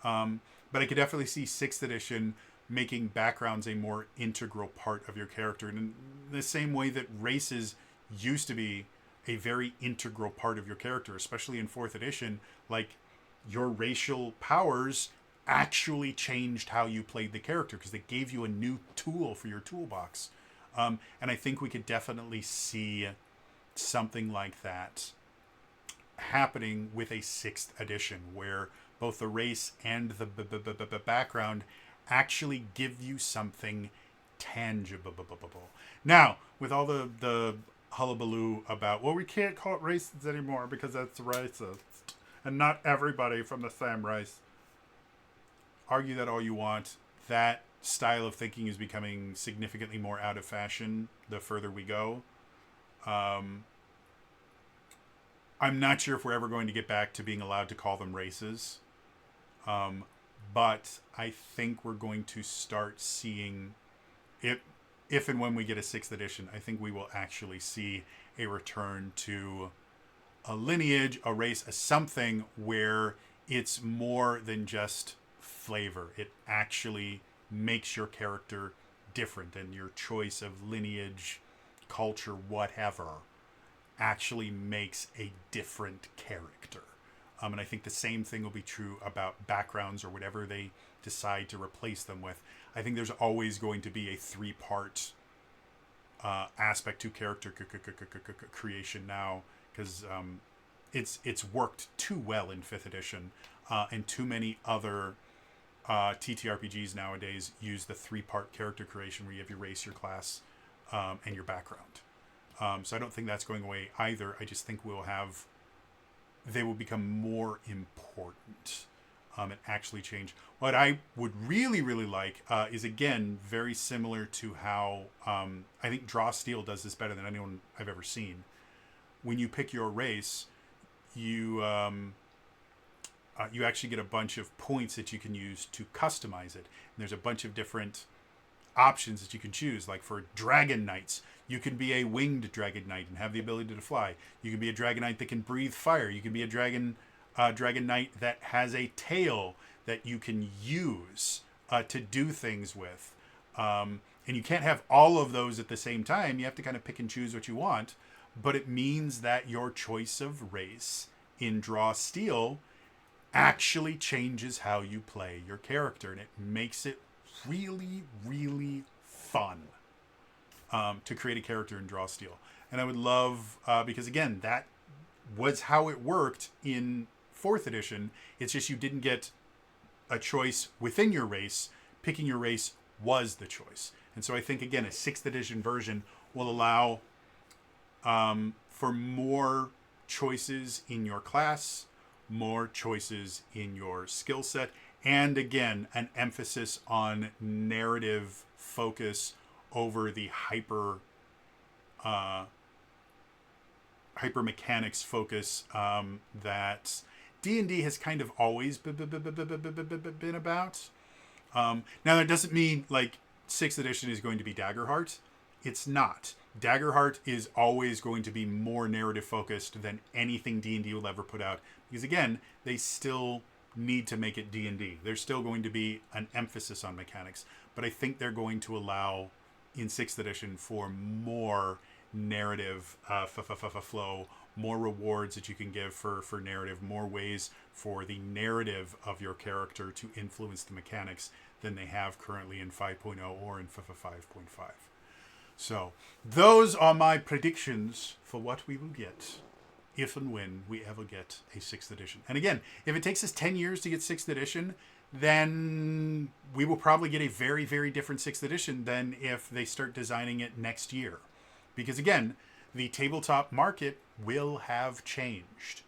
But I could definitely see 6th edition making backgrounds a more integral part of your character, and in the same way that races used to be a very integral part of your character, especially in 4th edition. Like, your racial powers actually changed how you played the character because they gave you a new tool for your toolbox. And I think we could definitely see something like that happening with a 6th edition, where both the race and the background actually give you something tangible. Now, with all the hullabaloo about, well, we can't call it races anymore because that's racist, and not everybody from the same race. Argue that all you want. That style of thinking is becoming significantly more out of fashion the further we go. I'm not sure if we're ever going to get back to being allowed to call them races. But I think we're going to start seeing it. If and when we get a 6th edition, I think we will actually see a return to a lineage, a race, a something where it's more than just flavor. It actually makes your character different, and your choice of lineage, culture, whatever, actually makes a different character. And I think the same thing will be true about backgrounds or whatever they decide to replace them with. I think there's always going to be a 3-part aspect to character creation now, because it's worked too well in 5th edition, and too many other TTRPGs nowadays use the 3-part character creation, where you have your race, your class, and your background. So I don't think that's going away either. I just think they will become more important and actually change. What I would really, really like is, again, very similar to how I think Draw Steel does this better than anyone I've ever seen. When you pick your race, you actually get a bunch of points that you can use to customize it. And there's a bunch of different options that you can choose. Like for Dragon Knights, you can be a winged Dragon Knight and have the ability to fly. You can be a Dragon Knight that can breathe fire. You can be a Dragon Knight that has a tail that you can use to do things with. And you can't have all of those at the same time. You have to kind of pick and choose what you want. But it means that your choice of race in Draw Steel actually changes how you play your character, and it makes it really, really fun to create a character in Draw Steel. And I would love, because again, that was how it worked in 4th edition. It's just you didn't get a choice within your race. Picking your race was the choice. And so I think, again, a 6th edition version will allow for more choices in your class, more choices in your skill set, and again, an emphasis on narrative focus over the hyper mechanics focus that D&D has kind of always been about. Now that doesn't mean like 6th edition is going to be Daggerheart. It's not. Daggerheart is always going to be more narrative focused than anything D&D will ever put out, because again, they still need to make it D&D. There's still going to be an emphasis on mechanics, but I think they're going to allow in 6th edition for more narrative flow, more rewards that you can give for narrative, more ways for the narrative of your character to influence the mechanics than they have currently in 5.0 or in 5.5. So those are my predictions for what we will get if and when we ever get a 6th edition. And again, if it takes us 10 years to get 6th edition, then we will probably get a very, very different 6th edition than if they start designing it next year. Because again, the tabletop market will have changed.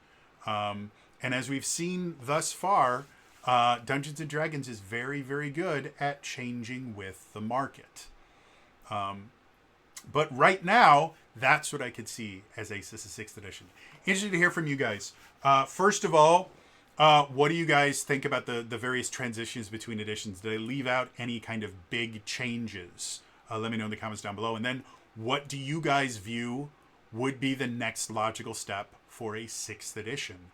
And as we've seen thus far, Dungeons & Dragons is very, very good at changing with the market. But right now, that's what I could see as a 6th edition. Interested to hear from you guys. First of all, what do you guys think about the various transitions between editions? Did I leave out any kind of big changes? Let me know in the comments down below. And then what do you guys view would be the next logical step for a 6th edition?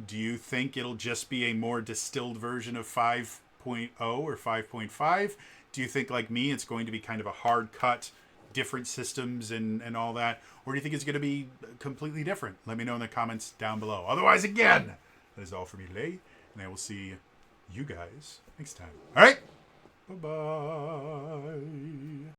Do you think it'll just be a more distilled version of 5.0 or 5.5? Do you think, like me, it's going to be kind of a hard cut, different systems and all that? Or do you think it's going to be completely different? Let me know in the comments down below. Otherwise, again, that is all for me today, and I will see you guys next time. All right? Bye-bye.